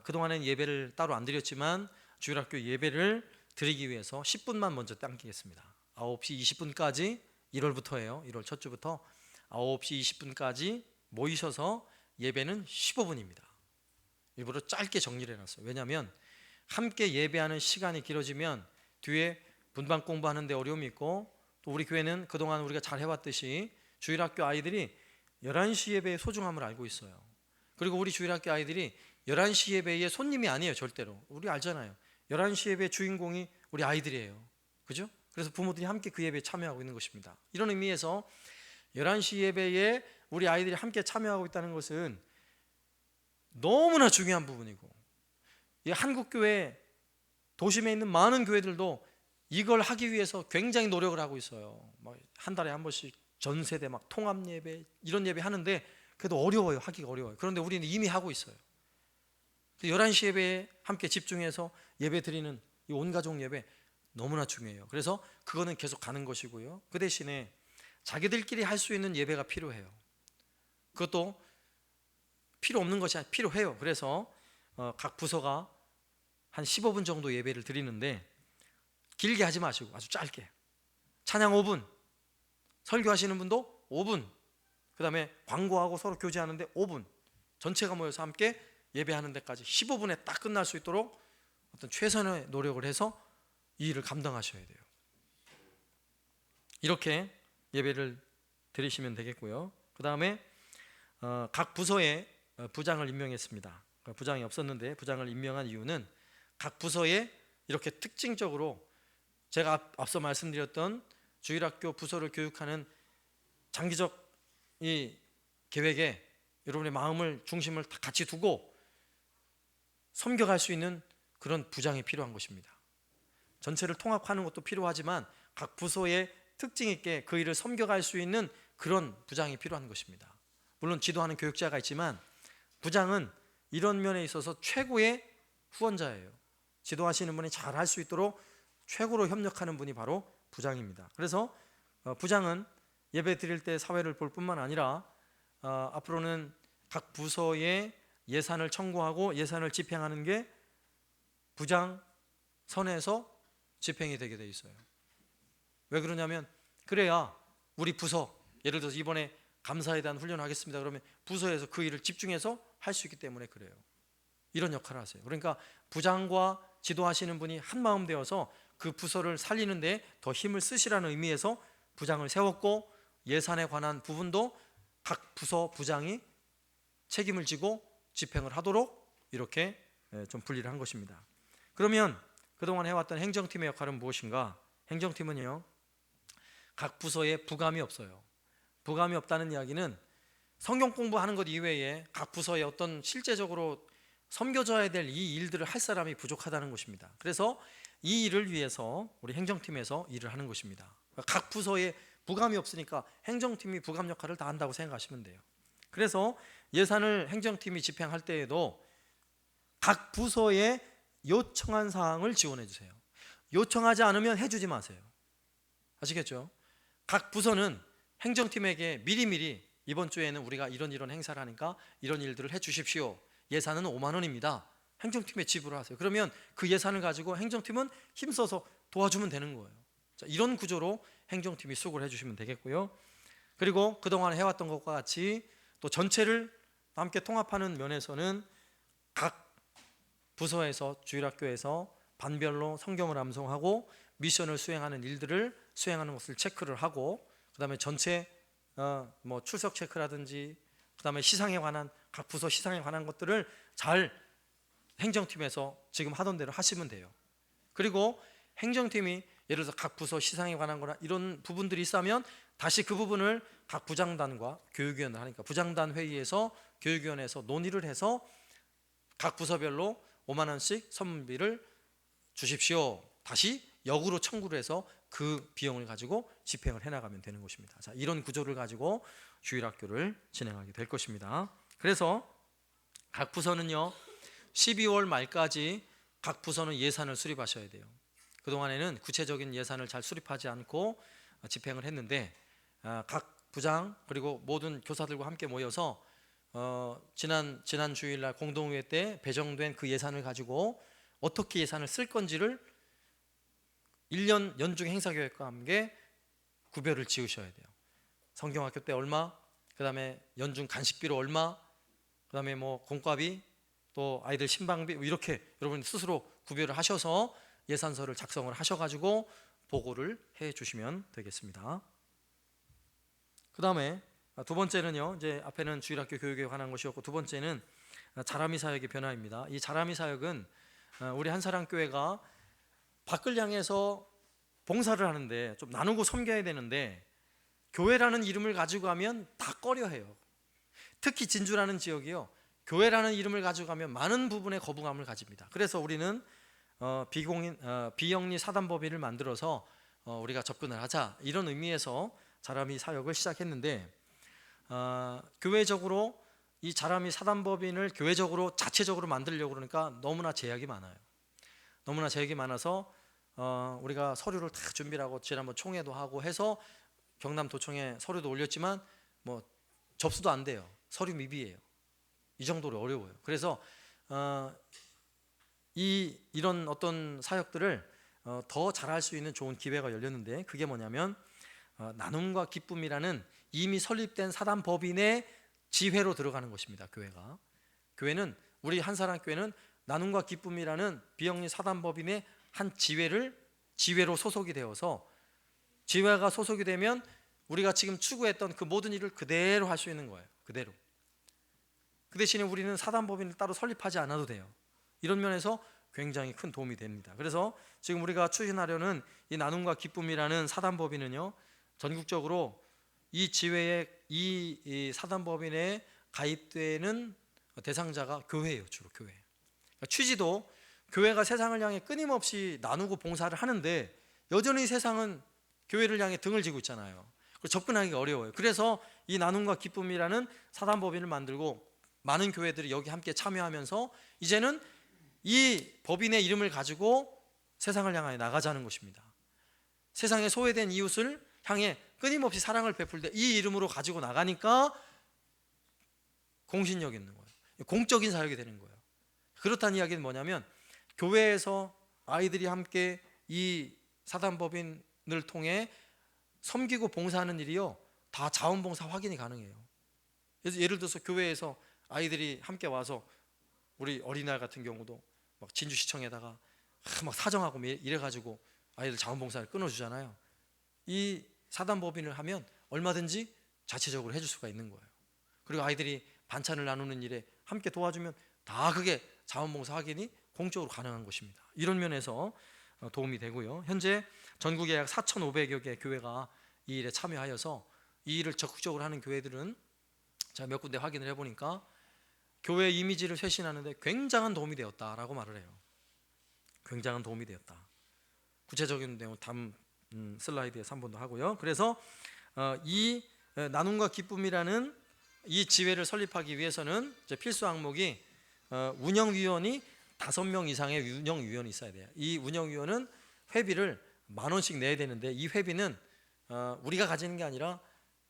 그동안에는 예배를 따로 안 드렸지만 주일학교 예배를 드리기 위해서 10분만 먼저 당기겠습니다. 9시 20분까지 1월부터예요. 1월 첫 주부터 9시 20분까지 모이셔서 예배는 15분입니다. 일부러 짧게 정리를 해놨어요. 왜냐하면 함께 예배하는 시간이 길어지면 뒤에 분반 공부하는 데 어려움이 있고 또 우리 교회는 그동안 우리가 잘 해왔듯이 주일학교 아이들이 11시 예배의 소중함을 알고 있어요. 그리고 우리 주일학교 아이들이 11시 예배의 손님이 아니에요. 절대로. 우리 알잖아요. 11시 예배의 주인공이 우리 아이들이에요. 그죠? 그래서 부모들이 함께 그 예배에 참여하고 있는 것입니다. 이런 의미에서 11시 예배에 우리 아이들이 함께 참여하고 있다는 것은 너무나 중요한 부분이고, 이 한국교회 도심에 있는 많은 교회들도 이걸 하기 위해서 굉장히 노력을 하고 있어요. 막 한 달에 한 번씩 전세대 막 통합 예배 이런 예배 하는데 그래도 어려워요. 하기가 어려워요. 그런데 우리는 이미 하고 있어요. 11시 예배에 함께 집중해서 예배 드리는 이 온가족 예배 너무나 중요해요. 그래서 그거는 계속 가는 것이고요. 그 대신에 자기들끼리 할 수 있는 예배가 필요해요. 그것도 필요 없는 것이 아니라 필요해요. 그래서 각 부서가 한 15분 정도 예배를 드리는데 길게 하지 마시고 아주 짧게 찬양 5분, 설교하시는 분도 5분, 그 다음에 광고하고 서로 교제하는데 5분, 전체가 모여서 함께 예배하는 데까지 15분에 딱 끝날 수 있도록 어떤 최선의 노력을 해서 이 일을 감당하셔야 돼요. 이렇게 예배를 드리시면 되겠고요. 그 다음에 각 부서에 부장을 임명했습니다. 부장이 없었는데 부장을 임명한 이유는 각 부서에 이렇게 특징적으로 제가 앞서 말씀드렸던 주일학교 부서를 교육하는 장기적 이 계획에 여러분의 마음을 중심을 다 같이 두고 섬겨갈 수 있는 그런 부장이 필요한 것입니다. 전체를 통합하는 것도 필요하지만 각 부서의 특징 있게 그 일을 섬겨갈 수 있는 그런 부장이 필요한 것입니다. 물론 지도하는 교육자가 있지만 부장은 이런 면에 있어서 최고의 후원자예요. 지도하시는 분이 잘 할 수 있도록 최고로 협력하는 분이 바로 부장입니다. 그래서 부장은 예배 드릴 때 사회를 볼 뿐만 아니라 앞으로는 각 부서의 예산을 청구하고 예산을 집행하는 게 부장 선에서 집행이 되게 돼 있어요. 왜 그러냐면 그래야 우리 부서, 예를 들어서 이번에 감사에 대한 훈련을 하겠습니다 그러면 부서에서 그 일을 집중해서 할 수 있기 때문에 그래요. 이런 역할을 하세요. 그러니까 부장과 지도하시는 분이 한 마음 되어서 그 부서를 살리는데 더 힘을 쓰시라는 의미에서 부장을 세웠고, 예산에 관한 부분도 각 부서 부장이 책임을 지고 집행을 하도록 이렇게 좀 분리를 한 것입니다. 그러면 그동안 해왔던 행정팀의 역할은 무엇인가? 행정팀은요, 각 부서에 부감이 없어요. 부감이 없다는 이야기는 성경 공부하는 것 이외에 각 부서에 어떤 실제적으로 섬겨져야 될 이 일들을 할 사람이 부족하다는 것입니다. 그래서 이 일을 위해서 우리 행정팀에서 일을 하는 것입니다. 각 부서에 부감이 없으니까 행정팀이 부감 역할을 다 한다고 생각하시면 돼요. 그래서 예산을 행정팀이 집행할 때에도 각 부서에 요청한 사항을 지원해 주세요. 요청하지 않으면 해주지 마세요. 아시겠죠? 각 부서는 행정팀에게 미리미리 이번 주에는 우리가 이런 행사를 하니까 이런 일들을 해 주십시오. 예산은 5만 원입니다. 행정팀에 지불을 하세요. 그러면 그 예산을 가지고 행정팀은 힘써서 도와주면 되는 거예요. 자, 이런 구조로 행정팀이 수고를 해주시면 되겠고요. 그리고 그동안 해왔던 것과 같이 또 전체를 함께 통합하는 면에서는 각 부서에서 주일학교에서 반별로 성경을 암송하고 미션을 수행하는 일들을 수행하는 것을 체크를 하고, 그 다음에 전체 출석 체크라든지 그 다음에 시상에 관한 각 부서 시상에 관한 것들을 잘 행정팀에서 지금 하던 대로 하시면 돼요. 그리고 행정팀이 예를 들어서 각 부서 시상에 관한 거나 이런 부분들이 있으면 다시 그 부분을 각 부장단과 교육위원을 하니까 부장단 회의에서 교육위원회에서 논의를 해서 각 부서별로 5만 원씩 선물비를 주십시오. 다시 역으로 청구를 해서 그 비용을 가지고 집행을 해나가면 되는 것입니다. 자, 이런 구조를 가지고 주일학교를 진행하게 될 것입니다. 그래서 각 부서는요 12월 말까지 각 부서는 예산을 수립하셔야 돼요. 그동안에는 구체적인 예산을 잘 수립하지 않고 집행을 했는데 각 부장 그리고 모든 교사들과 함께 모여서 지난 주일날 공동회의 때 배정된 그 예산을 가지고 어떻게 예산을 쓸 건지를 1년 연중 행사계획과 함께 구별을 지으셔야 돼요. 성경학교 때 얼마, 그 다음에 연중 간식비로 얼마, 그 다음에 공과비, 또 아이들 신방비, 이렇게 여러분 스스로 구별을 하셔서 예산서를 작성을 하셔가지고 보고를 해 주시면 되겠습니다. 그 다음에 두 번째는요, 이제 앞에는 주일학교 교육에 관한 것이었고, 두 번째는 자라미 사역의 변화입니다. 이 자라미 사역은 우리 한사랑교회가 밖을 향해서 봉사를 하는데 좀 나누고 섬겨야 되는데 교회라는 이름을 가지고 가면 다 꺼려해요. 특히 진주라는 지역이요, 교회라는 이름을 가지고 가면 많은 부분에 거부감을 가집니다. 그래서 우리는 비영리 사단법인을 만들어서 우리가 접근을 하자, 이런 의미에서 자라미 사역을 시작했는데 교회적으로 이 자라미 사단법인을 교회적으로 자체적으로 만들려고 그러니까 너무나 제약이 많아요. 너무나 제약이 많아서 우리가 서류를 다 준비를 하고 지난번 총회도 하고 해서 경남도청에 서류도 올렸지만 접수도 안 돼요. 서류 미비예요. 이 정도로 어려워요. 그래서 이런 어떤 사역들을 더 잘할 수 있는 좋은 기회가 열렸는데, 그게 뭐냐면 나눔과 기쁨이라는 이미 설립된 사단법인의 지회로 들어가는 것입니다. 교회는 우리 한사랑교회는 나눔과 기쁨이라는 비영리 사단법인의 한 지회로 소속이 되어서, 지회가 소속이 되면 우리가 지금 추구했던 그 모든 일을 그대로 할 수 있는 거예요. 그대로. 그 대신에 우리는 사단법인을 따로 설립하지 않아도 돼요. 이런 면에서 굉장히 큰 도움이 됩니다. 그래서 지금 우리가 추진하려는 이 나눔과 기쁨이라는 사단법인은요, 전국적으로 이 지회에 이 사단법인에 가입되는 대상자가 교회예요. 주로 교회. 그러니까 취지도 교회가 세상을 향해 끊임없이 나누고 봉사를 하는데 여전히 세상은 교회를 향해 등을 지고 있잖아요. 접근하기가 어려워요. 그래서 이 나눔과 기쁨이라는 사단법인을 만들고 많은 교회들이 여기 함께 참여하면서 이제는 이 법인의 이름을 가지고 세상을 향해 나가자는 것입니다. 세상에 소외된 이웃을 향해 끊임없이 사랑을 베풀 때 이 이름으로 가지고 나가니까 공신력 있는 거예요. 공적인 사역이 되는 거예요. 그렇다는 이야기는 뭐냐면 교회에서 아이들이 함께 이 사단법인을 통해 섬기고 봉사하는 일이요 다 자원봉사 확인이 가능해요. 그래서 예를 들어서 교회에서 아이들이 함께 와서 우리 어린이날 같은 경우도 막 진주시청에다가 막 사정하고 이래가지고 아이들 자원봉사를 끊어주잖아요. 이 사단법인을 하면 얼마든지 자체적으로 해줄 수가 있는 거예요. 그리고 아이들이 반찬을 나누는 일에 함께 도와주면 다 그게 자원봉사 확인이 공적으로 가능한 것입니다. 이런 면에서 도움이 되고요. 현재 전국에 약 4,500여 개 교회가 이 일에 참여하여서 이 일을 적극적으로 하는 교회들은 제가 몇 군데 확인을 해보니까 교회 이미지를 쇄신하는데 굉장한 도움이 되었다라고 말을 해요. 굉장한 도움이 되었다. 구체적인 내용 다음 슬라이드에서 한 번 더 하고요. 그래서 이 나눔과 기쁨이라는 이 지회를 설립하기 위해서는 이제 필수 항목이 운영위원이 5명 이상의 운영위원이 있어야 돼요. 이 운영위원은 회비를 10,000원씩 내야 되는데 이 회비는 우리가 가지는 게 아니라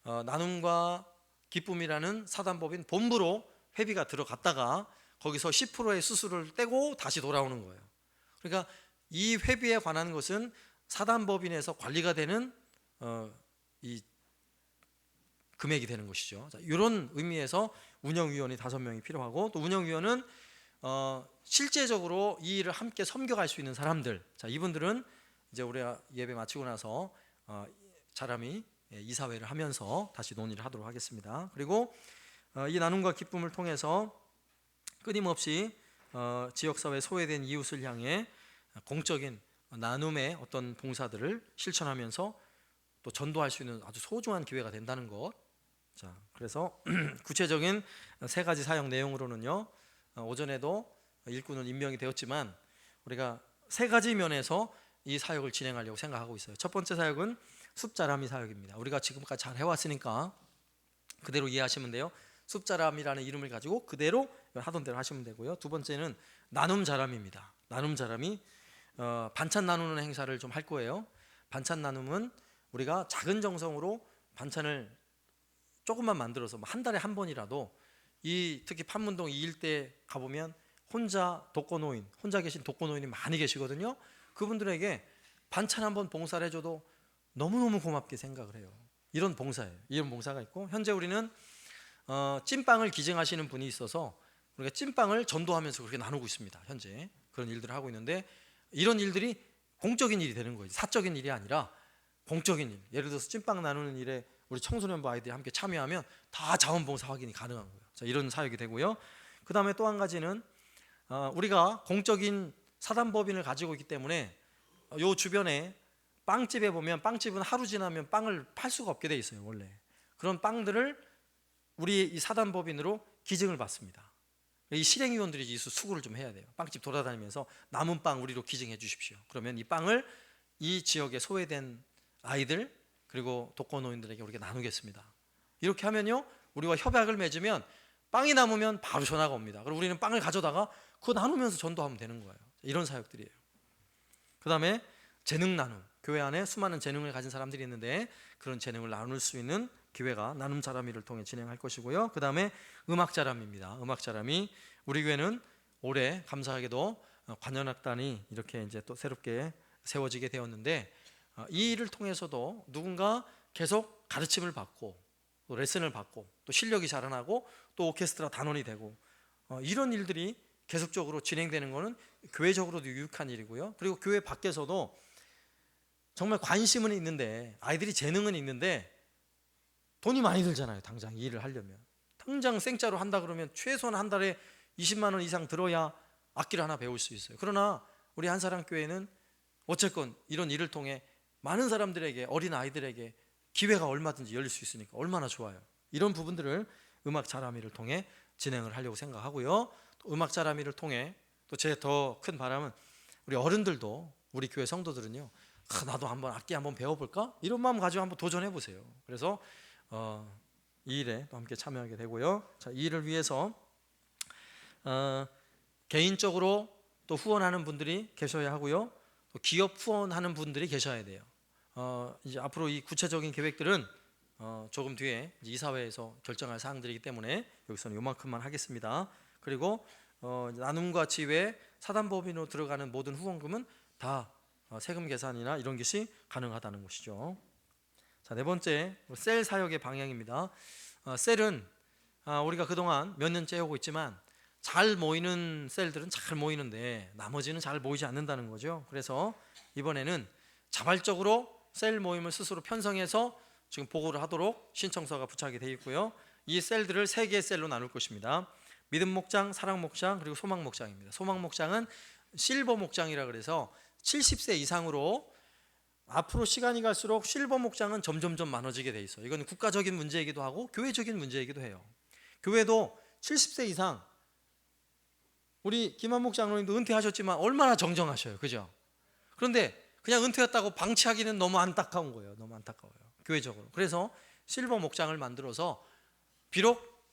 나눔과 기쁨이라는 사단법인 본부로 회비가 들어갔다가 거기서 10%의 수수료를 떼고 다시 돌아오는 거예요. 그러니까 이 회비에 관한 것은 사단법인에서 관리가 되는 이 금액이 되는 것이죠. 자, 이런 의미에서 운영위원이 5명이 필요하고 또 운영위원은 실제적으로 이 일을 함께 섬겨갈 수 있는 사람들. 자, 이분들은 이제 우리 예배 마치고 나서 자람이 이사회를 하면서 다시 논의를 하도록 하겠습니다. 그리고 이 나눔과 기쁨을 통해서 끊임없이 지역사회 소외된 이웃을 향해 공적인 나눔의 어떤 봉사들을 실천하면서 또 전도할 수 있는 아주 소중한 기회가 된다는 것. 자, 그래서 구체적인 3가지 사역 내용으로는요, 오전에도 일꾼은 임명이 되었지만 우리가 3가지 면에서 이 사역을 진행하려고 생각하고 있어요. 첫 번째 사역은 숲자람이 사역입니다. 우리가 지금까지 잘 해왔으니까 그대로 이해하시면 돼요. 숲자람이라는 이름을 가지고 그대로 하던 대로 하시면 되고요. 두 번째는 나눔자람입니다. 나눔자람이 반찬 나누는 행사를 좀 할 거예요. 반찬 나눔은 우리가 작은 정성으로 반찬을 조금만 만들어서 한 달에 한 번이라도 특히 판문동 이 일대 가보면 혼자 계신 독거노인이 많이 계시거든요. 그분들에게 반찬 한번 봉사를 해줘도 너무너무 고맙게 생각을 해요. 이런 봉사예요. 이런 봉사가 있고 현재 우리는 찐빵을 기증하시는 분이 있어서 우리가 찐빵을 전도하면서 그렇게 나누고 있습니다. 현재 그런 일들을 하고 있는데 이런 일들이 공적인 일이 되는 거예요. 사적인 일이 아니라 공적인 일. 예를 들어서 찐빵 나누는 일에 우리 청소년부 아이들이 함께 참여하면 다 자원봉사 확인이 가능한 거예요. 자, 이런 사역이 되고요. 그 다음에 또 한 가지는 우리가 공적인 사단법인을 가지고 있기 때문에 요 주변에 빵집에 보면 빵집은 하루 지나면 빵을 팔 수가 없게 돼 있어요. 원래 그런 빵들을 우리 이 사단법인으로 기증을 받습니다. 이 실행위원들이 이 수고를 좀 해야 돼요. 빵집 돌아다니면서 남은 빵 우리로 기증해 주십시오. 그러면 이 빵을 이 지역에 소외된 아이들 그리고 독거노인들에게 우리가 나누겠습니다. 이렇게 하면요, 우리가 협약을 맺으면 빵이 남으면 바로 전화가 옵니다. 그리고 우리는 빵을 가져다가 그거 나누면서 전도하면 되는 거예요. 이런 사역들이에요. 그 다음에 재능 나눔. 교회 안에 수많은 재능을 가진 사람들이 있는데 그런 재능을 나눌 수 있는 기회가 나눔 자람이를 통해 진행할 것이고요. 그 다음에 음악 자람입니다. 음악 자람이 우리 교회는 올해 감사하게도 관현악단이 이렇게 이제 또 새롭게 세워지게 되었는데 이 일을 통해서도 누군가 계속 가르침을 받고 또 레슨을 받고 또 실력이 자라나고 또 오케스트라 단원이 되고 이런 일들이 계속적으로 진행되는 것은 교회적으로도 유익한 일이고요. 그리고 교회 밖에서도 정말 관심은 있는데 아이들이 재능은 있는데 돈이 많이 들잖아요. 당장 이 일을 하려면 당장 생짜로 한다 그러면 최소한 한 달에 20만 원 이상 들어야 악기를 하나 배울 수 있어요. 그러나 우리 한사랑교회는 어쨌건 이런 일을 통해 많은 사람들에게 어린 아이들에게 기회가 얼마든지 열릴 수 있으니까 얼마나 좋아요. 이런 부분들을 음악 자라미를 통해 진행을 하려고 생각하고요. 또 음악 자라미를 통해 또 제 더 큰 바람은 우리 어른들도 우리 교회 성도들은요, 나도 한번 악기 한번 배워볼까? 이런 마음 가지고 한번 도전해 보세요. 그래서 이 일에 또 함께 참여하게 되고요. 자, 이 일을 위해서 개인적으로 또 후원하는 분들이 계셔야 하고요. 또 기업 후원하는 분들이 계셔야 돼요. 이제 앞으로 이 구체적인 계획들은 조금 뒤에 이사회에서 결정할 사항들이기 때문에 여기서는 요만큼만 하겠습니다. 그리고 나눔과 지회 사단법인으로 들어가는 모든 후원금은 다 세금 계산이나 이런 것이 가능하다는 것이죠. 자, 네 번째 셀 사역의 방향입니다. 셀은 우리가 그동안 몇 년째 해오고 있지만 잘 모이는 셀들은 잘 모이는데 나머지는 잘 모이지 않는다는 거죠. 그래서 이번에는 자발적으로 셀 모임을 스스로 편성해서 지금 보고를 하도록 신청서가 부착이 되어 있고요. 이 셀들을 3개의 셀로 나눌 것입니다. 믿음 목장, 사랑 목장, 그리고 소망 목장입니다. 소망 목장은 실버 목장이라 그래서 70세 이상으로 앞으로 시간이 갈수록 실버 목장은 점점점 많아지게 돼 있어요. 이건 국가적인 문제이기도 하고 교회적인 문제이기도 해요. 교회도 70세 이상, 우리 김한목 장로님도 은퇴하셨지만 얼마나 정정하셔요, 그죠? 그런데 그냥 은퇴했다고 방치하기는 너무 안타까운 거예요. 너무 안타까워요, 교회적으로. 그래서 실버 목장을 만들어서 비록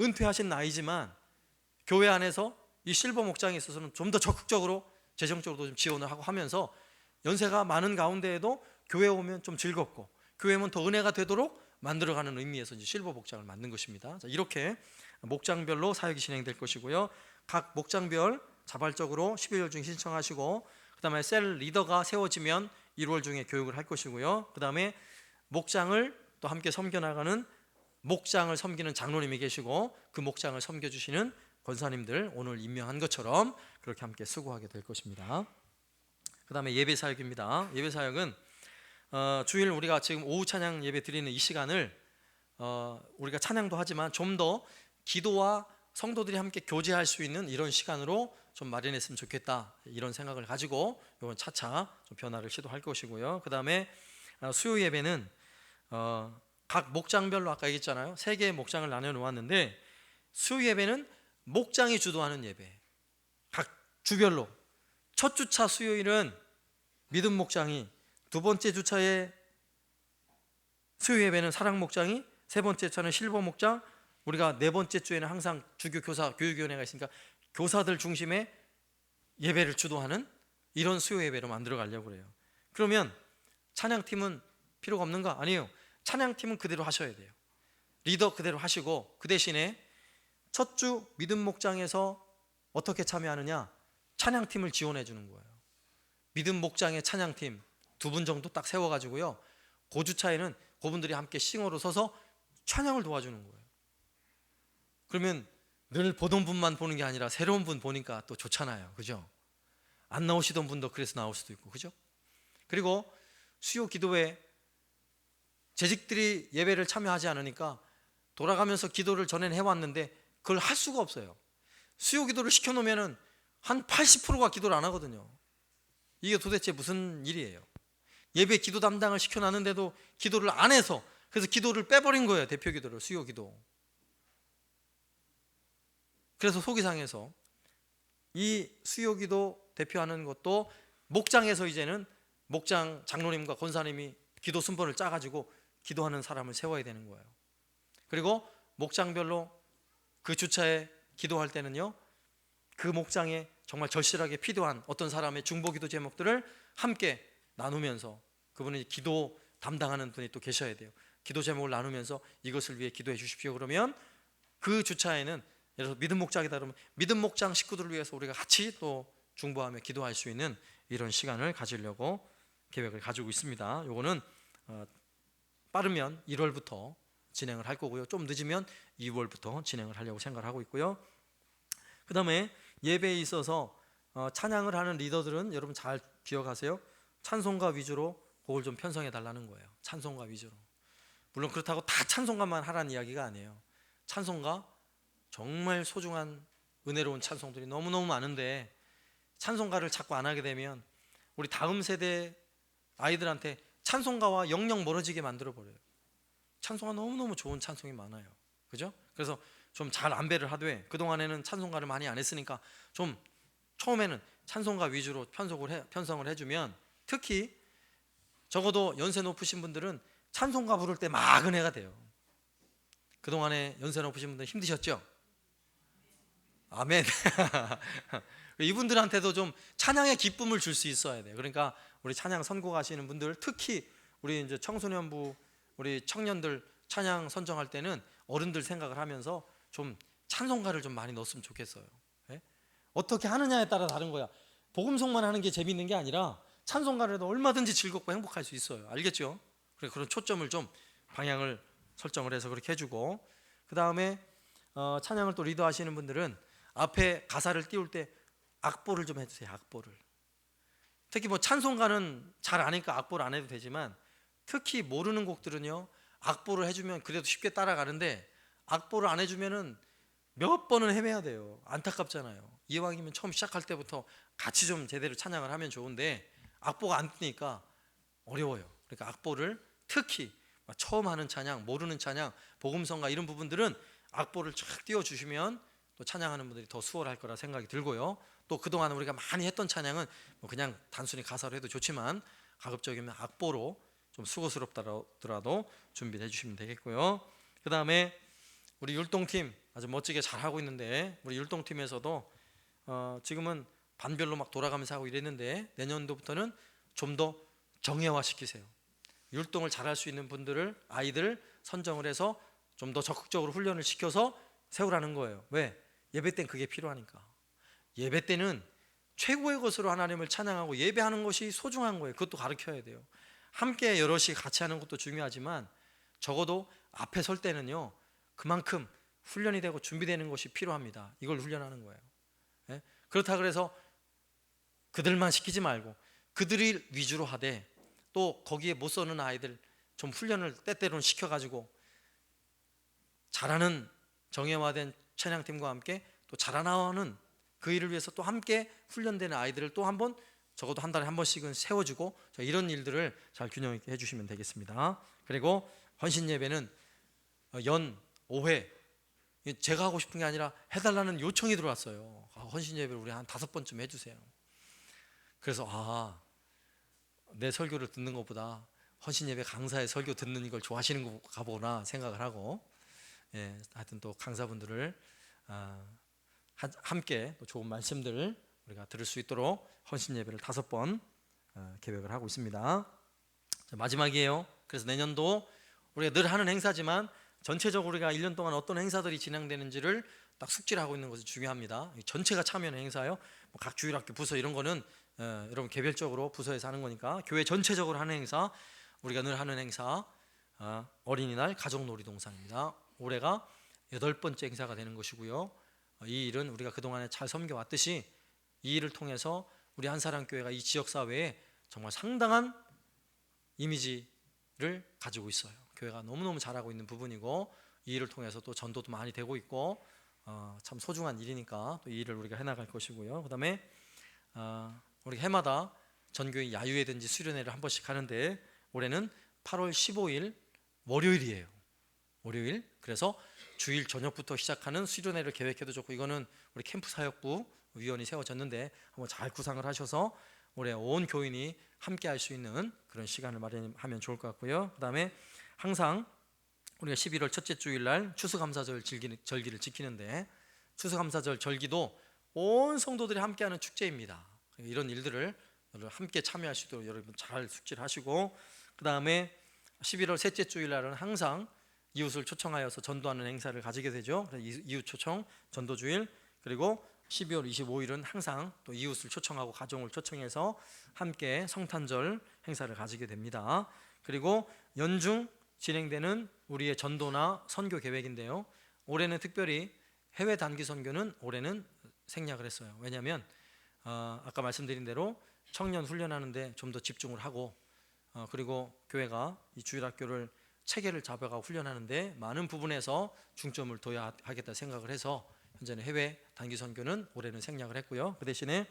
은퇴하신 나이지만 교회 안에서 이 실버 목장에 있어서는 좀 더 적극적으로 재정적으로도 좀 지원을 하고 하면서 연세가 많은 가운데에도 교회 오면 좀 즐겁고 교회 오면 더 은혜가 되도록 만들어가는 의미에서 이제 실버 목장을 만든 것입니다. 자, 이렇게 목장별로 사역이 진행될 것이고요. 각 목장별 자발적으로 12월 중에 신청하시고, 그 다음에 셀 리더가 세워지면 1월 중에 교육을 할 것이고요. 그 다음에 목장을 또 함께 섬겨나가는 목장을 섬기는 장로님이 계시고 그 목장을 섬겨주시는 권사님들 오늘 임명한 것처럼 그렇게 함께 수고하게 될 것입니다. 그 다음에 예배 사역입니다. 예배 사역은 주일 우리가 지금 오후 찬양 예배 드리는 이 시간을 우리가 찬양도 하지만 좀 더 기도와 성도들이 함께 교제할 수 있는 이런 시간으로 좀 마련했으면 좋겠다, 이런 생각을 가지고 이건 차차 좀 변화를 시도할 것이고요. 그 다음에 수요 예배는 각 목장별로 아까 얘기했잖아요. 3개의 목장을 나눠 놓았는데 수요 예배는 목장이 주도하는 예배, 각 주별로. 첫 주차 수요일은 믿음 목장이, 두 번째 주차의 수요 예배는 사랑 목장이, 세 번째 주차는 실버 목장, 우리가 네 번째 주에는 항상 주교 교사 교육위원회가 있으니까 교사들 중심의 예배를 주도하는 이런 수요 예배로 만들어 가려고 그래요. 그러면 찬양팀은 필요가 없는가? 아니에요. 찬양팀은 그대로 하셔야 돼요. 리더 그대로 하시고, 그 대신에 첫 주 믿음 목장에서 어떻게 참여하느냐? 찬양팀을 지원해 주는 거예요. 믿음 목장의 찬양팀 2분 정도 딱 세워가지고요, 그 주차에는 그분들이 함께 싱어로 서서 찬양을 도와주는 거예요. 그러면 늘 보던 분만 보는 게 아니라 새로운 분 보니까 또 좋잖아요, 그죠? 안 나오시던 분도 그래서 나올 수도 있고, 그죠? 그리고 수요 기도회 재직들이 예배를 참여하지 않으니까 돌아가면서 기도를 전에는 해왔는데 그걸 할 수가 없어요. 수요 기도를 시켜놓으면 한 80%가 기도를 안 하거든요. 이게 도대체 무슨 일이에요? 예배 기도 담당을 시켜놨는데도 기도를 안 해서, 그래서 기도를 빼버린 거예요, 대표 기도를, 수요 기도. 그래서 속이 상해서 이 수요 기도 대표하는 것도 목장에서 이제는 목장 장로님과 권사님이 기도 순번을 짜가지고 기도하는 사람을 세워야 되는 거예요. 그리고 목장별로 그 주차에 기도할 때는요, 그 목장에 정말 절실하게 필요한 어떤 사람의 중보기도 제목들을 함께 나누면서, 그분이 기도 담당하는 분이 또 계셔야 돼요. 기도 제목을 나누면서 이것을 위해 기도해 주십시오. 그러면 그 주차에는, 예를 들어서 믿음 목장이다 그러면 믿음 목장 식구들을 위해서 우리가 같이 또 중보하며 기도할 수 있는 이런 시간을 가지려고 계획을 가지고 있습니다. 요거는 빠르면 1월부터 진행을 할 거고요. 좀 늦으면 2월부터 진행을 하려고 생각을 하고 있고요. 그 다음에 예배에 있어서 찬양을 하는 리더들은 여러분 잘 기억하세요. 찬송가 위주로 곡을 좀 편성해 달라는 거예요. 찬송가 위주로. 물론 그렇다고 다 찬송가만 하라는 이야기가 아니에요. 찬송가 정말 소중한 은혜로운 찬송들이 너무너무 많은데 찬송가를 자꾸 안 하게 되면 우리 다음 세대 아이들한테 찬송가와 영영 멀어지게 만들어 버려요. 찬송가 너무너무 좋은 찬송이 많아요, 그죠? 그래서 좀 잘 안배를 하되, 그동안에는 찬송가를 많이 안 했으니까 좀 처음에는 찬송가 위주로 편성을 해주면, 특히 적어도 연세 높으신 분들은 찬송가 부를 때 막 은혜가 돼요. 그동안에 연세 높으신 분들 힘드셨죠? 아멘. 이분들한테도 좀 찬양의 기쁨을 줄 수 있어야 돼요. 그러니까 우리 찬양 선곡하시는 분들, 특히 우리 이제 청소년부 우리 청년들 찬양 선정할 때는 어른들 생각을 하면서 좀 찬송가를 좀 많이 넣었으면 좋겠어요. 네? 어떻게 하느냐에 따라 다른 거야. 복음송만 하는 게 재밌는 게 아니라 찬송가를 해도 얼마든지 즐겁고 행복할 수 있어요. 알겠죠? 그래 그런 초점을 좀 방향을 설정을 해서 그렇게 해주고, 그 다음에 찬양을 또 리더하시는 분들은 앞에 가사를 띄울 때 악보를 좀 해주세요. 악보를. 특히 뭐 찬송가는 잘 아니까 악보를 안 해도 되지만 특히 모르는 곡들은요 악보를 해주면 그래도 쉽게 따라가는데, 악보를 안 해주면은 몇 번은 헤매야 돼요. 안타깝잖아요. 이왕이면 처음 시작할 때부터 같이 좀 제대로 찬양을 하면 좋은데 악보가 안 뜨니까 어려워요. 그러니까 악보를 특히 처음 하는 찬양, 모르는 찬양, 복음성가 이런 부분들은 악보를 쫙 띄워주시면 또 찬양하는 분들이 더 수월할 거라 생각이 들고요. 또 그동안 우리가 많이 했던 찬양은 뭐 그냥 단순히 가사로 해도 좋지만 가급적이면 악보로 좀 수고스럽더라도 준비를 해주시면 되겠고요. 그 다음에 우리 율동팀 아주 멋지게 잘하고 있는데, 우리 율동팀에서도 지금은 반별로 막 돌아가면서 하고 이랬는데 내년도부터는 좀 더 정예화시키세요. 율동을 잘할 수 있는 분들을, 아이들 선정을 해서 좀 더 적극적으로 훈련을 시켜서 세우라는 거예요. 왜? 예배 땐 그게 필요하니까. 예배 때는 최고의 것으로 하나님을 찬양하고 예배하는 것이 소중한 거예요. 그것도 가르쳐야 돼요. 함께 여럿이 같이 하는 것도 중요하지만 적어도 앞에 설 때는요 그만큼 훈련이 되고 준비되는 것이 필요합니다. 이걸 훈련하는 거예요. 예? 그렇다 그래서 그들만 시키지 말고 그들이 위주로 하되, 또 거기에 못 서는 아이들 좀 훈련을 때때로는 시켜가지고 잘하는 정예화된 찬양팀과 함께 또 자라나는 그 일을 위해서 또 함께 훈련되는 아이들을 또 한번 적어도 한 달에 한 번씩은 세워주고, 이런 일들을 잘 균형 있게 해주시면 되겠습니다. 그리고 헌신 예배는 연 5회, 제가 하고 싶은 게 아니라 해달라는 요청이 들어왔어요. 헌신 예배를 우리 한 5번쯤 해주세요. 그래서 내 설교를 듣는 것보다 헌신 예배 강사의 설교 듣는 걸 좋아하시는 건가 보나 생각을 하고, 하여튼 또 강사분들을 함께 또 좋은 말씀들을 우리가 들을 수 있도록 헌신 예배를 5번 계획을 하고 있습니다. 자, 마지막이에요. 그래서 내년도 우리가 늘 하는 행사지만 전체적으로 우리가 1년 동안 어떤 행사들이 진행되는지를 딱 숙지를 하고 있는 것이 중요합니다. 전체가 참여하는 행사요. 뭐 각 주일학교 부서 이런 거는 여러분 개별적으로 부서에서 하는 거니까, 교회 전체적으로 하는 행사, 우리가 늘 하는 행사, 어린이날 가족놀이동산입니다. 올해가 8번째 행사가 되는 것이고요. 이 일은 우리가 그동안에 잘 섬겨왔듯이 이 일을 통해서 우리 한사랑교회가 이 지역사회에 정말 상당한 이미지를 가지고 있어요. 교회가 너무너무 잘하고 있는 부분이고, 이 일을 통해서 또 전도도 많이 되고 있고, 참 소중한 일이니까 또 이 일을 우리가 해나갈 것이고요. 그 다음에 우리 해마다 전교인 야유회든지 수련회를 한 번씩 하는데 올해는 8월 15일 월요일이에요. 월요일. 그래서 주일 저녁부터 시작하는 수련회를 계획해도 좋고, 이거는 우리 캠프 사역부 위원이 세워졌는데 한번 잘 구상을 하셔서 올해 온 교인이 함께 할 수 있는 그런 시간을 마련하면 좋을 것 같고요. 그 다음에 항상 우리가 11월 첫째 주일날 추수감사절 절기를 지키는데, 추수감사절 절기도 온 성도들이 함께하는 축제입니다. 이런 일들을 함께 참여할 수 있도록 여러분 잘 숙지를 하시고, 그 다음에 11월 셋째 주일날은 항상 이웃을 초청하여서 전도하는 행사를 가지게 되죠. 이웃 초청 전도주일. 그리고 12월 25일은 항상 또 이웃을 초청하고 가정을 초청해서 함께 성탄절 행사를 가지게 됩니다. 그리고 연중 진행되는 우리의 전도나 선교 계획인데요, 올해는 특별히 해외 단기 선교는 올해는 생략을 했어요. 왜냐하면 아까 말씀드린 대로 청년 훈련하는데 좀 더 집중을 하고, 그리고 교회가 이 주일학교를 체계를 잡아가 훈련하는데 많은 부분에서 중점을 둬야 하겠다 생각을 해서 현재는 해외 단기 선교는 올해는 생략을 했고요. 그 대신에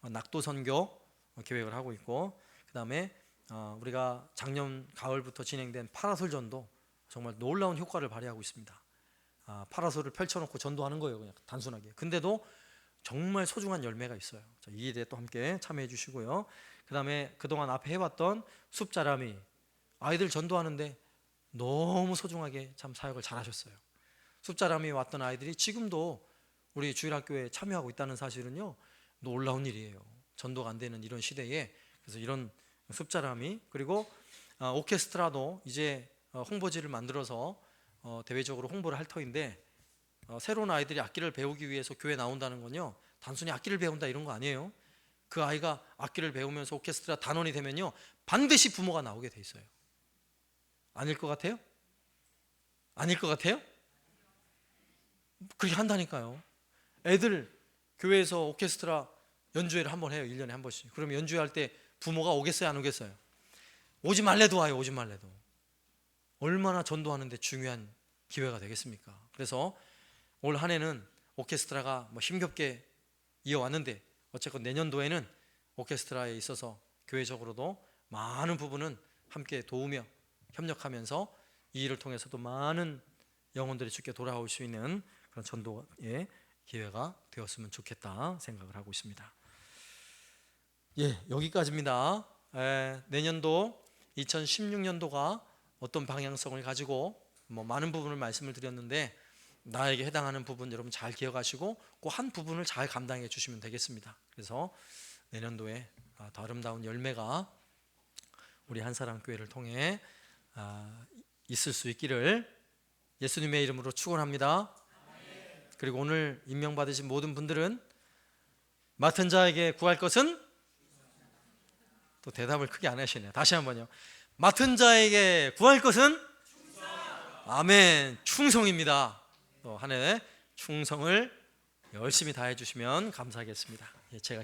낙도 선교 계획을 하고 있고, 그 다음에 우리가 작년 가을부터 진행된 파라솔 전도 정말 놀라운 효과를 발휘하고 있습니다. 파라솔을 펼쳐놓고 전도하는 거예요, 그냥 단순하게. 근데도 정말 소중한 열매가 있어요. 이 일에 또 함께 참여해 주시고요. 그 다음에 그동안 앞에 해왔던 숲자람이 아이들 전도하는데 너무 소중하게 참 사역을 잘 하셨어요. 숲자람이 왔던 아이들이 지금도 우리 주일학교에 참여하고 있다는 사실은요 놀라운 일이에요. 전도가 안 되는 이런 시대에. 그래서 이런 숲자람이, 그리고 오케스트라도 이제 홍보지를 만들어서 대외적으로 홍보를 할 터인데, 새로운 아이들이 악기를 배우기 위해서 교회에 나온다는 건요 단순히 악기를 배운다 이런 거 아니에요. 그 아이가 악기를 배우면서 오케스트라 단원이 되면요 반드시 부모가 나오게 돼 있어요. 아닐 것 같아요? 아닐 것 같아요? 그렇게 한다니까요. 애들 교회에서 오케스트라 연주회를 한번 해요. 1년에 한 번씩. 그럼 연주회 할 때 부모가 오겠어요? 안 오겠어요? 오지 말래도 와요. 오지 말래도. 얼마나 전도하는데 중요한 기회가 되겠습니까? 그래서 올 한 해는 오케스트라가 뭐 힘겹게 이어왔는데 어쨌건 내년도에는 오케스트라에 있어서 교회적으로도 많은 부분은 함께 도우며 협력하면서 이 일을 통해서도 많은 영혼들이 주께 돌아올 수 있는 그런 전도의 기회가 되었으면 좋겠다 생각을 하고 있습니다. 예, 여기까지입니다. 내년도 2016년도가 어떤 방향성을 가지고 뭐 많은 부분을 말씀을 드렸는데 나에게 해당하는 부분 여러분 잘 기억하시고 그 한 부분을 잘 감당해 주시면 되겠습니다. 그래서 내년도에 더 아름다운 열매가 우리 한사랑교회를 통해 있을 수 있기를 예수님의 이름으로 축원합니다. 그리고 오늘 임명받으신 모든 분들은 맡은 자에게 구할 것은 또 대답을 크게 안 하시네요. 다시 한번요. 맡은 자에게 구할 것은 아멘, 충성입니다. 또 한 해 충성을 열심히 다해 주시면 감사하겠습니다. 제가